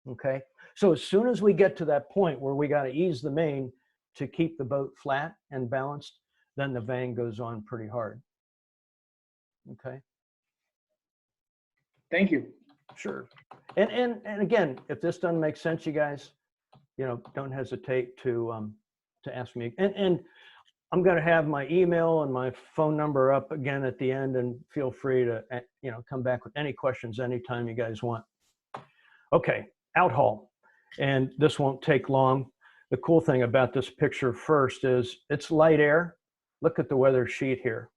Okay. So as soon as we get to that point where we got to ease the main to keep the boat flat and balanced, then the vang goes on pretty hard. Okay. Thank you. Sure. And again, if this doesn't make sense, you guys, you know, don't hesitate to ask me. And I'm going to have my email and my phone number up again at the end, and feel free to, you know, come back with any questions anytime you guys want. Okay, outhaul. And this won't take long. The cool thing about this picture first is it's light air. Look at the weather sheet here.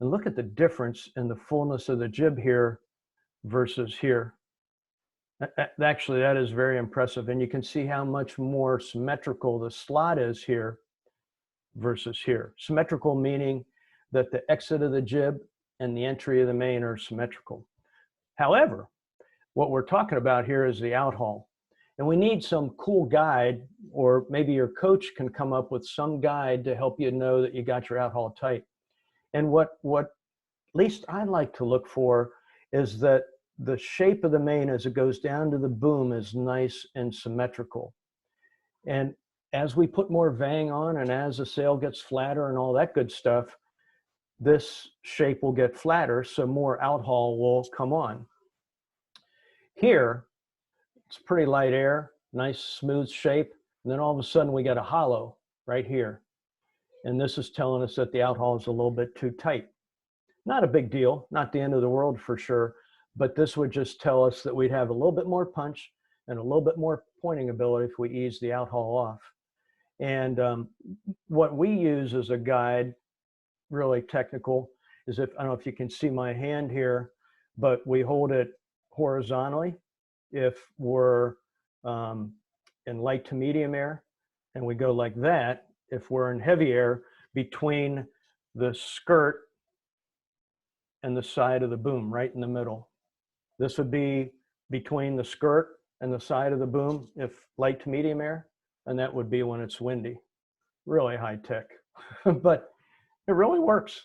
And look at the difference in the fullness of the jib here versus here. Actually, that is very impressive. And you can see how much more symmetrical the slot is here versus here. Symmetrical meaning that the exit of the jib and the entry of the main are symmetrical. However, what we're talking about here is the outhaul. And we need some cool guide, or maybe your coach can come up with some guide to help you know that you got your outhaul tight. And what at least I like to look for is that the shape of the main as it goes down to the boom is nice and symmetrical. And as we put more vang on and as the sail gets flatter and all that good stuff, this shape will get flatter, so more outhaul will come on. Here, it's pretty light air, nice smooth shape, and then all of a sudden we got a hollow right here. And this is telling us that the outhaul is a little bit too tight. Not a big deal, not the end of the world for sure, but this would just tell us that we'd have a little bit more punch and a little bit more pointing ability if we ease the outhaul off. And what we use as a guide, really technical, is if, I don't know if you can see my hand here, but we hold it horizontally if we're in light to medium air, and we go like that if we're in heavy air between the skirt and the side of the boom, right in the middle. This would be between the skirt and the side of the boom if light to medium air, and that would be when it's windy. Really high tech, but it really works.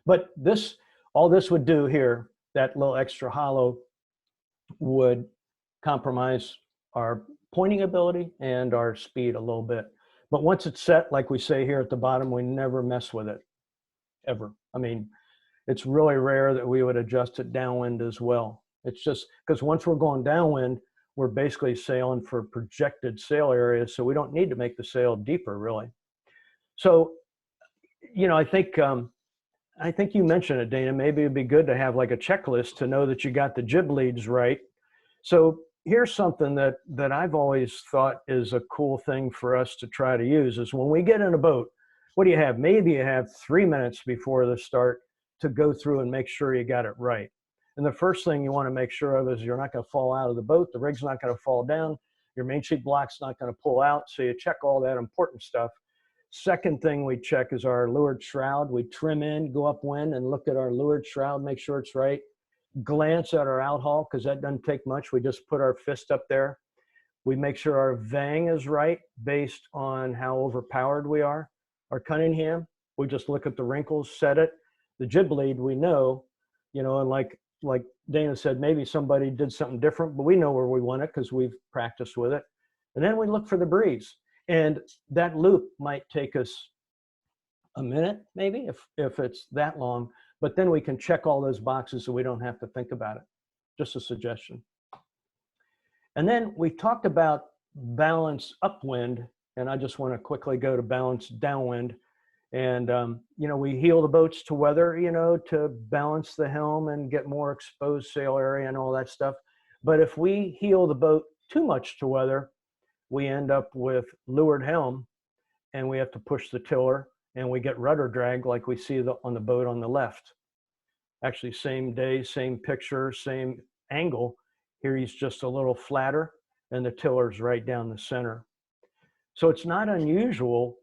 But this, all this would do here, that little extra hollow would compromise our pointing ability and our speed a little bit. But once it's set, like we say here at the bottom, we never mess with it, ever. I mean, it's really rare that we would adjust it downwind as well. It's just because once we're going downwind, we're basically sailing for projected sail areas, so we don't need to make the sail deeper, really. So, you know, I think you mentioned it, Dana. Maybe it'd be good to have like a checklist to know that you got the jib leads right. So here's something that I've always thought is a cool thing for us to try to use is when we get in a boat, what do you have? Maybe you have 3 minutes before the start to go through and make sure you got it right. And the first thing you want to make sure of is you're not going to fall out of the boat. The rig's not going to fall down. Your main sheet block's not going to pull out. So you check all that important stuff. Second thing we check is our leeward shroud. We trim in, go upwind, and look at our leeward shroud, make sure it's right. Glance at our outhaul, because that doesn't take much. We just put our fist up there. We make sure our vang is right based on how overpowered we are. Our Cunningham, we just look at the wrinkles, set it. The jib lead, we know, and like Dana said, maybe somebody did something different, but we know where we want it because we've practiced with it. And then we look for the breeze. And that loop might take us a minute, maybe, if it's that long, but then we can check all those boxes so we don't have to think about it. Just a suggestion. And then we talked about balance upwind, and I just want to quickly go to balance downwind. And, we heel the boats to weather, to balance the helm and get more exposed sail area and all that stuff. But if we heel the boat too much to weather, we end up with leeward helm, and we have to push the tiller, and we get rudder drag like we see on the boat on the left. Actually, same day, same picture, same angle. Here he's just a little flatter, and the tiller's right down the center. So it's not unusual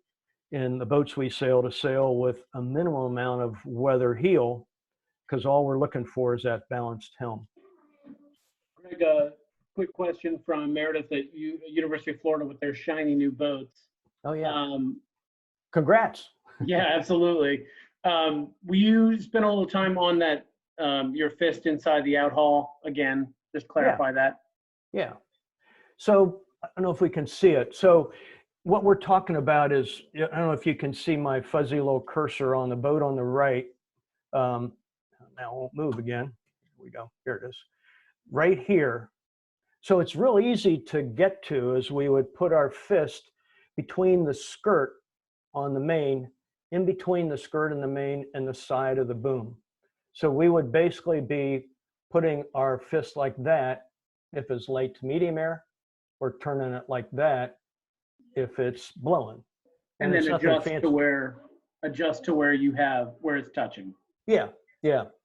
in the boats we sail to sail with a minimum amount of weather heel, because all we're looking for is that balanced helm. Greg, quick question from Meredith at University of Florida with their shiny new boats. Oh, yeah. Congrats. Yeah, absolutely. Will you spend all the time on that, your fist inside the outhaul again? Just clarify that. Yeah. So I don't know if we can see it. So what we're talking about is, I don't know if you can see my fuzzy little cursor on the boat on the right. Now it won't move again. Here we go. Here it is. Right here. So it's real easy to get to, as we would put our fist between the skirt on the main, in between the skirt and the main and the side of the boom. So we would basically be putting our fist like that if it's light to medium air, or turning it like that if it's blowing. And then adjust to where you have, where it's touching. Yeah,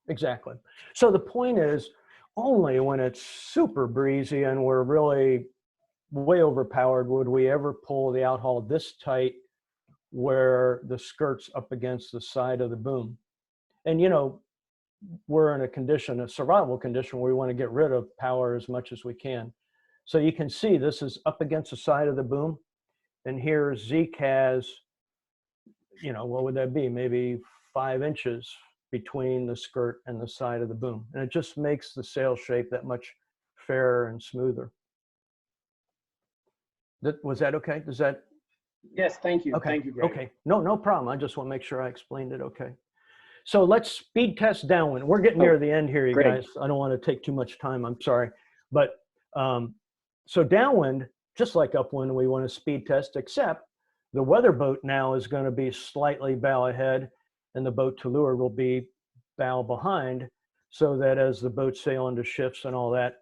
exactly. So the point is, only when it's super breezy and we're really way overpowered would we ever pull the outhaul this tight where the skirt's up against the side of the boom. And we're in a survival condition where we want to get rid of power as much as we can. So you can see this is up against the side of the boom, and here Zeke has, what would that be? Maybe 5 inches between the skirt and the side of the boom. And it just makes the sail shape that much fairer and smoother. Was that okay? Does that? Yes, thank you. Okay. Thank you, Greg. Okay, no problem. I just want to make sure I explained it okay. So let's speed test downwind. We're getting near the end here, you guys. I don't want to take too much time. I'm sorry. But so downwind, just like upwind, we want to speed test, except the weather boat now is going to be slightly bow ahead, and the boat to leeward will be bow behind, so that as the boats sail into shifts and all that,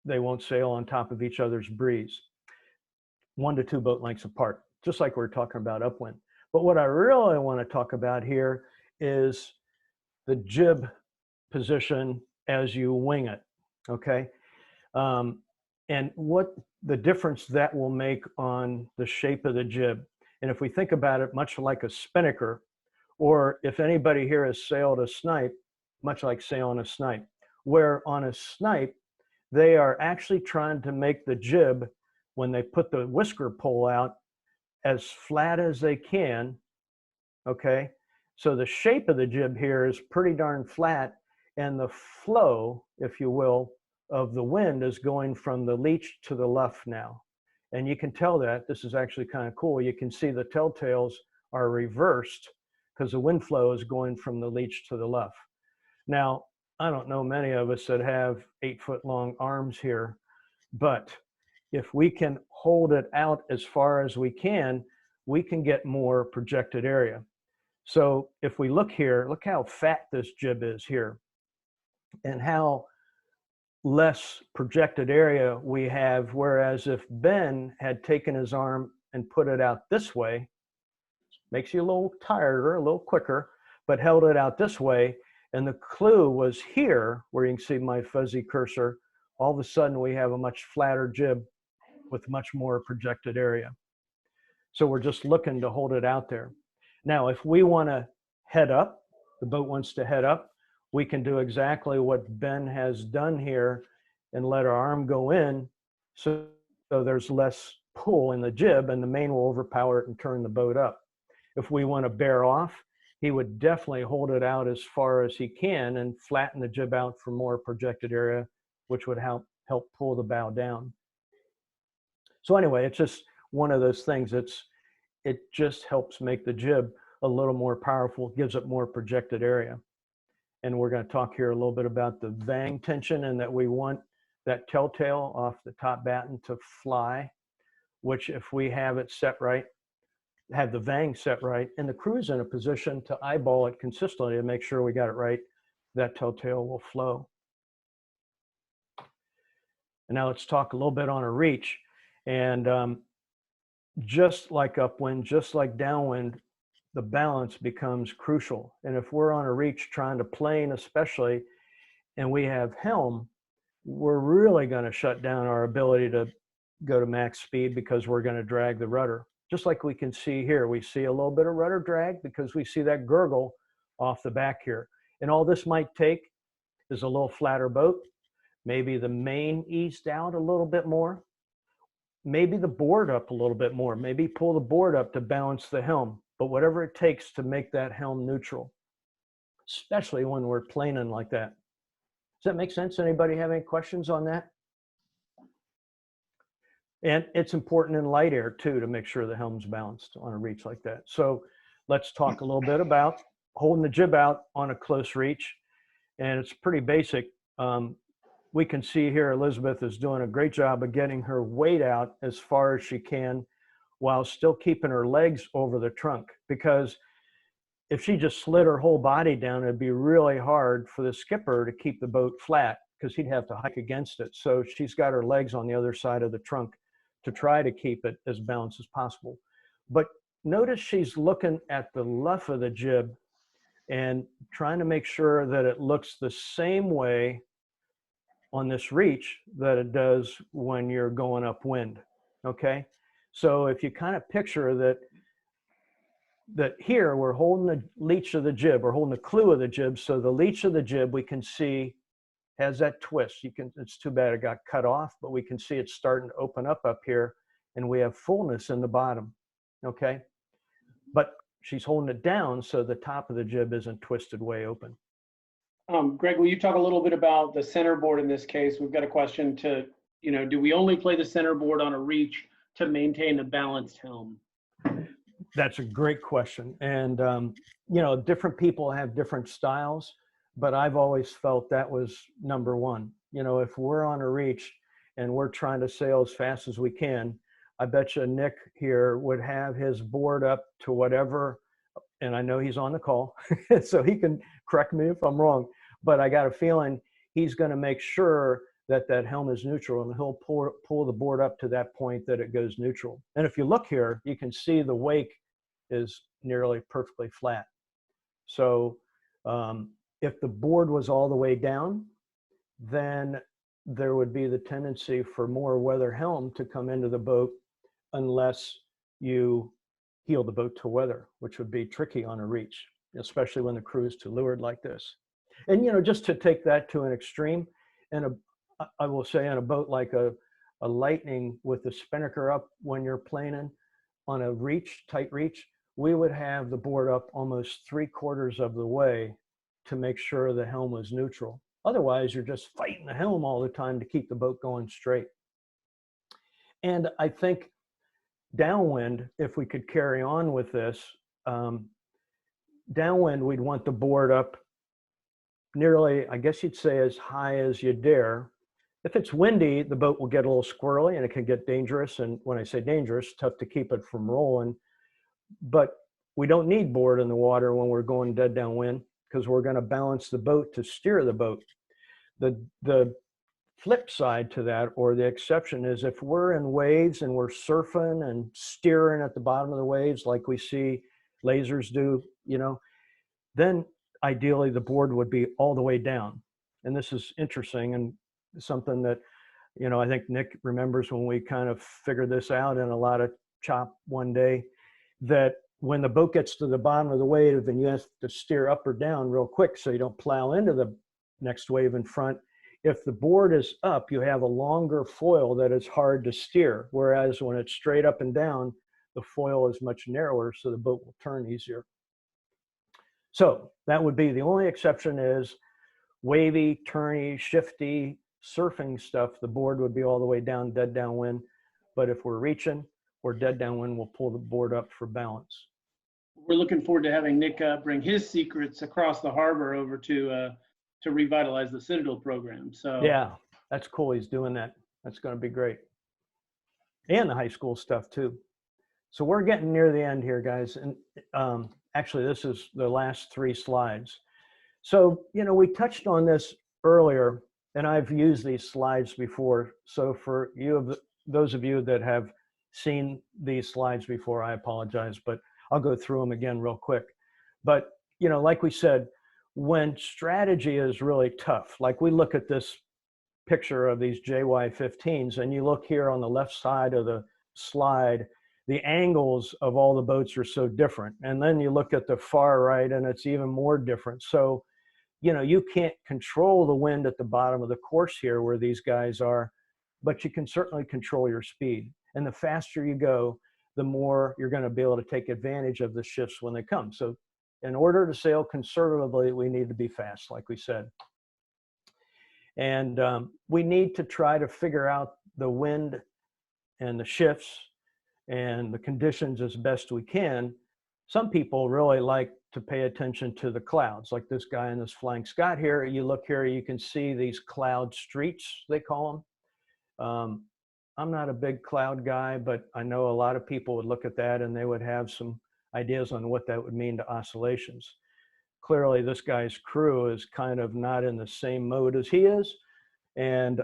they won't sail on top of each other's breeze. 1 to 2 boat lengths apart, just like we're talking about upwind. But what I really want to talk about here is the jib position as you wing it, okay? And what the difference that will make on the shape of the jib. And if we think about it much like a spinnaker, or if anybody here has sailed a snipe, much like sailing a snipe, where on a snipe, they are actually trying to make the jib, when they put the whisker pole out, as flat as they can, okay? So the shape of the jib here is pretty darn flat, and the flow, if you will, of the wind is going from the leech to the luff now. And you can tell that. This is actually kind of cool. You can see the telltales are reversed because the wind flow is going from the leech to the luff. Now, I don't know many of us that have 8-foot-long arms here, but if we can hold it out as far as we can get more projected area. So if we look here, look how fat this jib is here, and how less projected area we have, whereas if Ben had taken his arm and put it out this way, makes you a little tireder, a little quicker, but held it out this way, and the clue was here, where you can see my fuzzy cursor, all of a sudden we have a much flatter jib with much more projected area. So we're just looking to hold it out there. Now, if we want to head up, the boat wants to head up, we can do exactly what Ben has done here and let our arm go in So there's less pull in the jib, and the main will overpower it and turn the boat up. If we want to bear off, he would definitely hold it out as far as he can and flatten the jib out for more projected area, which would help pull the bow down. So anyway, it's just one of those things. It just helps make the jib a little more powerful, gives it more projected area. And we're going to talk here a little bit about the vang tension, and that we want that telltale off the top batten to fly, which if we have it set right, have the vang set right, and the crew's in a position to eyeball it consistently to make sure we got it right, that telltale will flow. And now let's talk a little bit on a reach. And just like upwind, just like downwind, the balance becomes crucial. And if we're on a reach trying to plane especially, and we have helm, we're really going to shut down our ability to go to max speed, because we're going to drag the rudder. Just like we can see here, we see a little bit of rudder drag because we see that gurgle off the back here. And all this might take is a little flatter boat, maybe the main eased out a little bit more, maybe the board up a little bit more, maybe pull the board up to balance the helm, but whatever it takes to make that helm neutral, especially when we're planing like that. Does that make sense? Anybody have any questions on that? And it's important in light air too, to make sure the helm's balanced on a reach like that. So let's talk a little bit about holding the jib out on a close reach. And it's pretty basic. We can see here Elizabeth is doing a great job of getting her weight out as far as she can while still keeping her legs over the trunk, because if she just slid her whole body down, it'd be really hard for the skipper to keep the boat flat, because he'd have to hike against it. So she's got her legs on the other side of the trunk to try to keep it as balanced as possible. But notice she's looking at the luff of the jib and trying to make sure that it looks the same way on this reach that it does when you're going upwind, okay? So if you kind of picture that here we're holding the leech of the jib, we're holding the clew of the jib, so the leech of the jib we can see has that twist. It's too bad it got cut off, but we can see it's starting to open up here, and we have fullness in the bottom, okay? But she's holding it down so the top of the jib isn't twisted way open. Greg, will you talk a little bit about the centerboard in this case? We've got a question to, do we only play the centerboard on a reach to maintain a balanced helm? That's a great question. And, different people have different styles, but I've always felt that was number one. If we're on a reach and we're trying to sail as fast as we can, I bet you Nick here would have his board up to whatever, and I know he's on the call, so he can correct me if I'm wrong, but I got a feeling he's going to make sure that that helm is neutral, and he'll pull the board up to that point that it goes neutral. And if you look here, you can see the wake is nearly perfectly flat. So if the board was all the way down, then there would be the tendency for more weather helm to come into the boat unless you heel the boat to weather, which would be tricky on a reach, especially when the crew's to leeward like this. And just to take that to an extreme, and I will say on a boat like a Lightning with the spinnaker up when you're planing on a reach, tight reach, we would have the board up almost 3/4 of the way to make sure the helm was neutral. Otherwise, you're just fighting the helm all the time to keep the boat going straight. And I think downwind, if we could carry on with this, downwind, we'd want the board up nearly, I guess you'd say, as high as you dare. If it's windy, the boat will get a little squirrely and it can get dangerous. And when I say dangerous, tough to keep it from rolling. But we don't need board in the water when we're going dead downwind, because we're going to balance the boat to steer the boat. The flip side to that, or the exception, is if we're in waves and we're surfing and steering at the bottom of the waves like we see lasers do, then ideally the board would be all the way down. And this is interesting and something that, I think Nick remembers when we kind of figured this out in a lot of chop one day, that when the boat gets to the bottom of the wave and you have to steer up or down real quick so you don't plow into the next wave in front, if the board is up, you have a longer foil that is hard to steer. Whereas when it's straight up and down, the foil is much narrower, so the boat will turn easier. So that would be the only exception is wavy, turny, shifty, surfing stuff. The board would be all the way down, dead downwind. But if we're reaching or dead downwind, we'll pull the board up for balance. We're looking forward to having Nick bring his secrets across the harbor over to revitalize the Citadel program. So yeah, that's cool. He's doing that. That's going to be great. And the high school stuff too. So we're getting near the end here, guys. And actually, this is the last 3 slides. So, you know, we touched on this earlier, and I've used these slides before. So for you, those of you that have seen these slides before, I apologize, but I'll go through them again real quick. But, you know, like we said, when strategy is really tough, like we look at this picture of these JY15s, and you look here on the left side of the slide, the angles of all the boats are so different. And then you look at the far right, and it's even more different. So, you know, you can't control the wind at the bottom of the course here where these guys are, but you can certainly control your speed. And the faster you go, the more you're going to be able to take advantage of the shifts when they come. So in order to sail conservatively, we need to be fast, like we said. And we need to try to figure out the wind and the shifts and the conditions as best we can. Some people really like to pay attention to the clouds, like this guy in this Flying Scot here. You look here, you can see these cloud streets, they call them. I'm not a big cloud guy, but I know a lot of people would look at that and they would have some ideas on what that would mean to oscillations. Clearly, this guy's crew is kind of not in the same mode as he is. And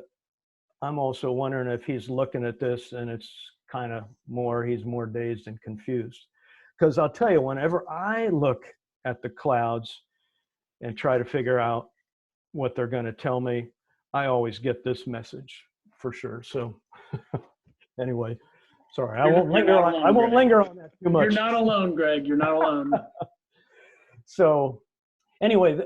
I'm also wondering if he's looking at this and it's kind of more, he's more dazed and confused. Because I'll tell you, whenever I look at the clouds and try to figure out what they're going to tell me, I always get this message for sure. So anyway, sorry, I won't linger on that too much. You're not alone, Greg. You're not alone. So anyway,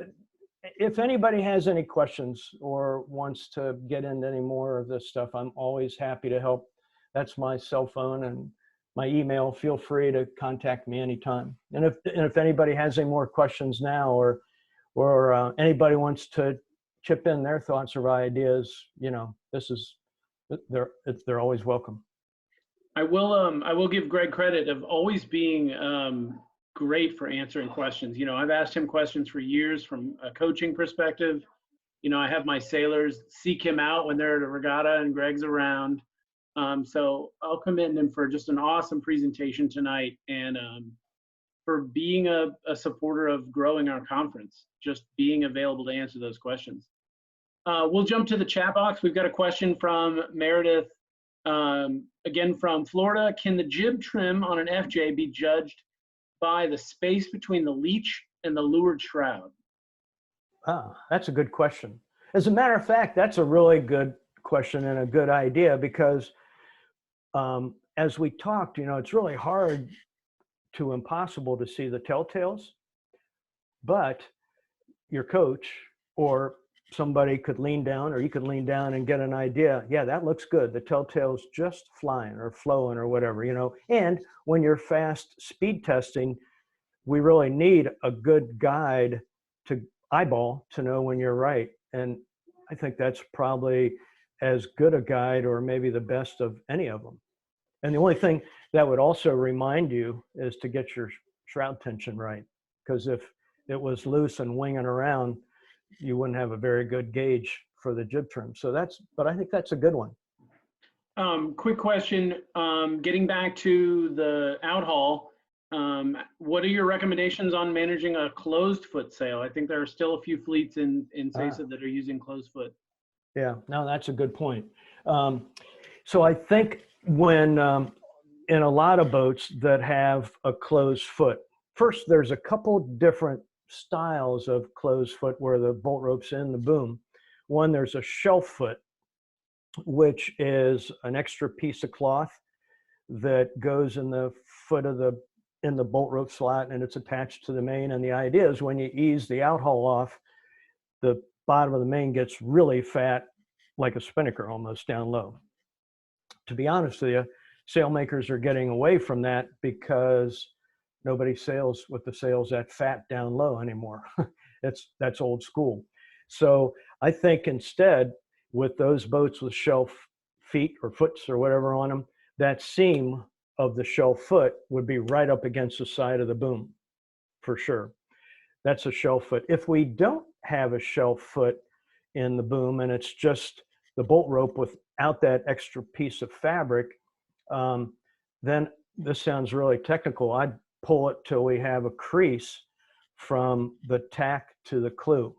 if anybody has any questions or wants to get into any more of this stuff, I'm always happy to help. That's my cell phone and my email. Feel free to contact me anytime. And if anybody has any more questions now, or anybody wants to chip in their thoughts or ideas, you know, they're always welcome. I will give Greg credit of always being great for answering questions. You know, I've asked him questions for years from a coaching perspective. You know, I have my sailors seek him out when they're at a regatta and Greg's around. So I'll commend him for just an awesome presentation tonight, and for being a supporter of growing our conference, just being available to answer those questions. We'll jump to the chat box. We've got a question from Meredith, again from Florida. Can the jib trim on an FJ be judged by the space between the leech and the leeward shroud? Ah, that's a good question. As a matter of fact, that's a really good question and a good idea, because as we talked, you know, it's really hard to impossible to see the telltales, but your coach or somebody could lean down, or you could lean down and get an idea. Yeah, that looks good. The telltale's just flying or flowing or whatever, you know. And when you're fast speed testing, we really need a good guide to eyeball to know when you're right. And I think that's probably as good a guide, or maybe the best of any of them. And the only thing that would also remind you is to get your shroud tension right, because if it was loose and winging around, you wouldn't have a very good gauge for the jib trim. So but I think that's a good one. Quick question, getting back to the outhaul, what are your recommendations on managing a closed foot sail? I think there are still a few fleets in SAISA that are using closed foot. Yeah, no, that's a good point. So I think when in a lot of boats that have a closed foot, first there's a couple different styles of closed foot where the bolt rope's in the boom. One, there's a shelf foot, which is an extra piece of cloth that goes in the foot of in the bolt rope slot, and it's attached to the main. And the idea is when you ease the outhaul off, the bottom of the main gets really fat, like a spinnaker almost down low. To be honest with you, sailmakers are getting away from that because nobody sails with the sails that fat down low anymore. That's old school. So I think instead, with those boats with shelf feet or foots or whatever on them, that seam of the shelf foot would be right up against the side of the boom, for sure. That's a shelf foot. If we don't have a shelf foot in the boom and it's just the bolt rope without that extra piece of fabric, then this sounds really technical. I'd pull it till we have a crease from the tack to the clew.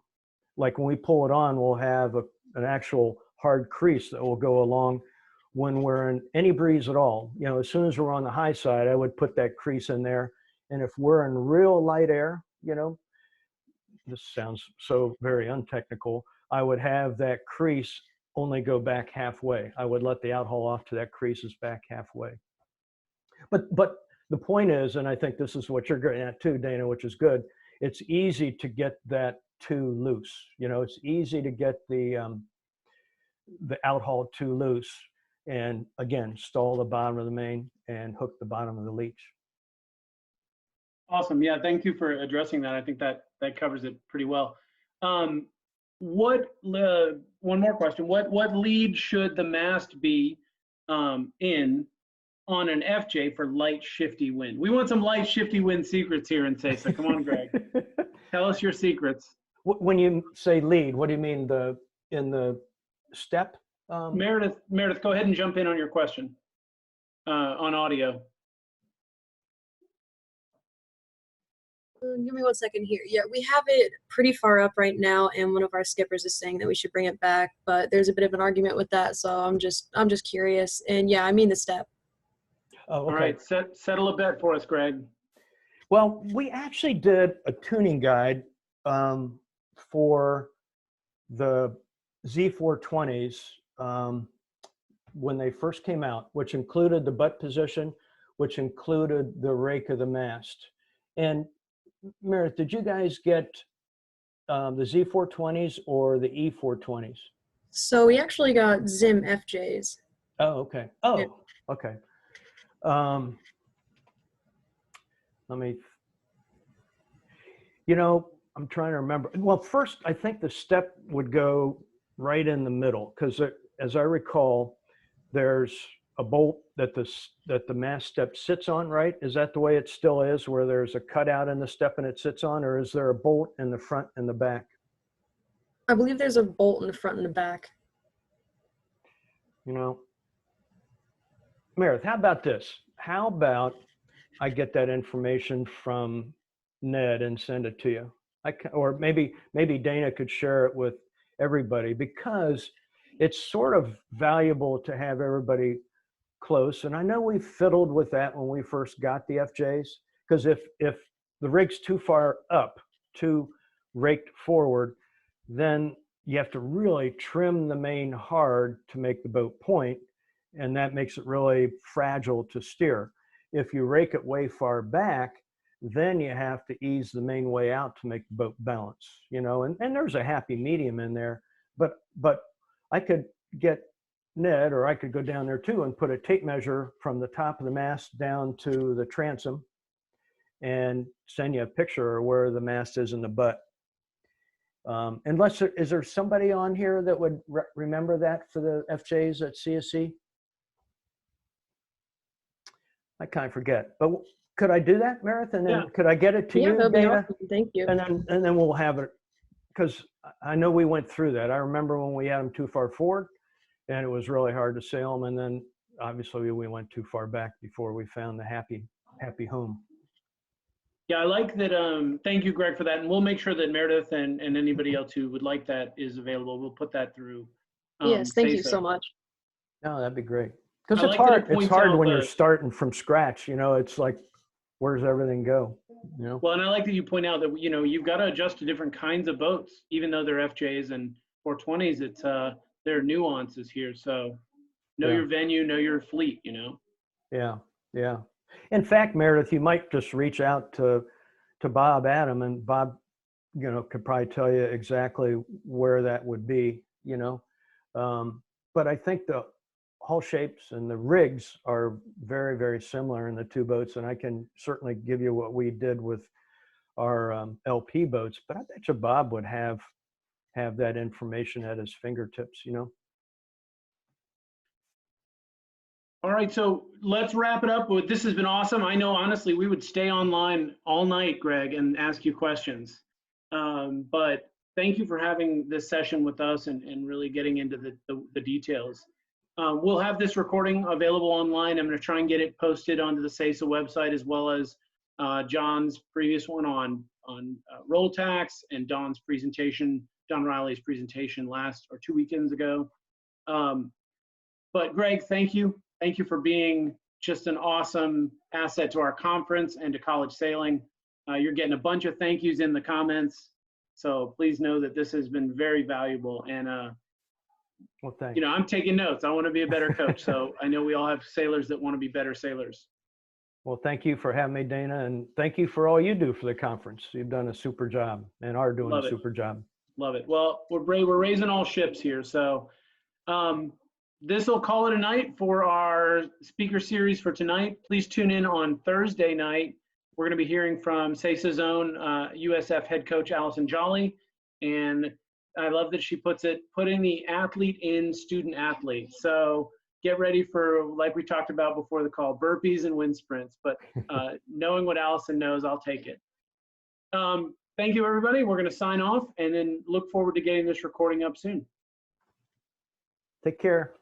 Like when we pull it on, we'll have an actual hard crease that will go along when we're in any breeze at all. You know, as soon as we're on the high side, I would put that crease in there. And if we're in real light air, you know, this sounds so very untechnical, I would have that crease only go back halfway. I would let the outhaul off to that crease is back halfway. But the point is, and I think this is what you're getting at too, Dana, which is good, it's easy to get that too loose. You know, it's easy to get the outhaul too loose, and again, stall the bottom of the main and hook the bottom of the leech. Awesome. Yeah, thank you for addressing that. I think that covers it pretty well. One more question. What lead should the mast be in on an FJ for light shifty wind? We want some light shifty wind secrets here in SAISA. Come on, Greg. Tell us your secrets. When you say lead, what do you mean in the step? Meredith, go ahead and jump in on your question on audio. Give me 1 second here. Yeah, we have it pretty far up right now, and one of our skippers is saying that we should bring it back, but there's a bit of an argument with that, so I'm just curious. And yeah, I mean the step. Oh, okay. All right, settle a bet for us, Greg. Well, we actually did a tuning guide for the Z420s when they first came out, which included the butt position, which included the rake of the mast. And Meredith, did you guys get the Z420s or the E420s? So we actually got Zim FJs. Oh, okay. Oh, yeah. Okay. Let me, I'm trying to remember. Well, first, I think the step would go right in the middle because as I recall, there's a bolt that the mast step sits on, right? Is that the way it still is, where there's a cutout in the step and it sits on, or is there a bolt in the front and the back? I believe there's a bolt in the front and the back. Meredith, how about this? How about I get that information from Ned and send it to you? Or maybe Dana could share it with everybody, because it's sort of valuable to have everybody close. And I know we fiddled with that when we first got the FJs, because if the rig's too far up, too raked forward, then you have to really trim the main hard to make the boat point, and that makes it really fragile to steer. If you rake it way far back, then you have to ease the main way out to make the boat balance, and there's a happy medium in there. But I could get Ned, or I could go down there too and put a tape measure from the top of the mast down to the transom and send you a picture of where the mast is in the butt. Is there somebody on here that would remember that for the FJs at CSC? I kind of forget, but could I do that, Meredith? And then could I get it to you, that'd be Dana? awesome. Thank you. And then we'll have it, because I know we went through that. I remember when we had them too far forward, and it was really hard to sail them. And then obviously we went too far back before we found the happy home. Yeah, I like that. Thank you, Greg, for that. And we'll make sure that Meredith and anybody else who would like that is available. We'll put that through. Yes, thank you SAISA. so much. No, that'd be great. Because it's like that it hard. It's points hard out when you're starting from scratch. It's like, where's everything go? Well, and I like that you point out that you've got to adjust to different kinds of boats, even though they're FJs and 420s. It's there are nuances here. So know your venue, know your fleet. Yeah. In fact, Meredith, you might just reach out to Bob Adam, and Bob could probably tell you exactly where that would be, but I think the hull shapes and the rigs are very, very similar in the two boats. And I can certainly give you what we did with our LP boats, but I bet you Bob would have that information at his fingertips, All right, so let's wrap it up. This has been awesome. I know, honestly, we would stay online all night, Greg, and ask you questions. But thank you for having this session with us and really getting into the details. We'll have this recording available online. I'm going to try and get it posted onto the SAISA website, as well as John's previous one on roll tax, and Don Riley's presentation last or 2 weekends ago. But Greg, thank you. Thank you for being just an awesome asset to our conference and to college sailing. You're getting a bunch of thank yous in the comments. So please know that this has been very valuable. And, well, thanks. I'm taking notes. I want to be a better coach. So I know we all have sailors that want to be better sailors. Well, thank you for having me, Dana. And thank you for all you do for the conference. You've done a super job and are doing a super job. Love it. Well, we're raising all ships here. So this will call it a night for our speaker series for tonight. Please tune in on Thursday night. We're going to be hearing from SAISA's own USF head coach, Allison Jolly. And I love that she puts it, putting the athlete in student athlete. So get ready for, like we talked about before the call, burpees and wind sprints. But knowing what Allison knows, I'll take it. Thank you, everybody. We're going to sign off and then look forward to getting this recording up soon. Take care.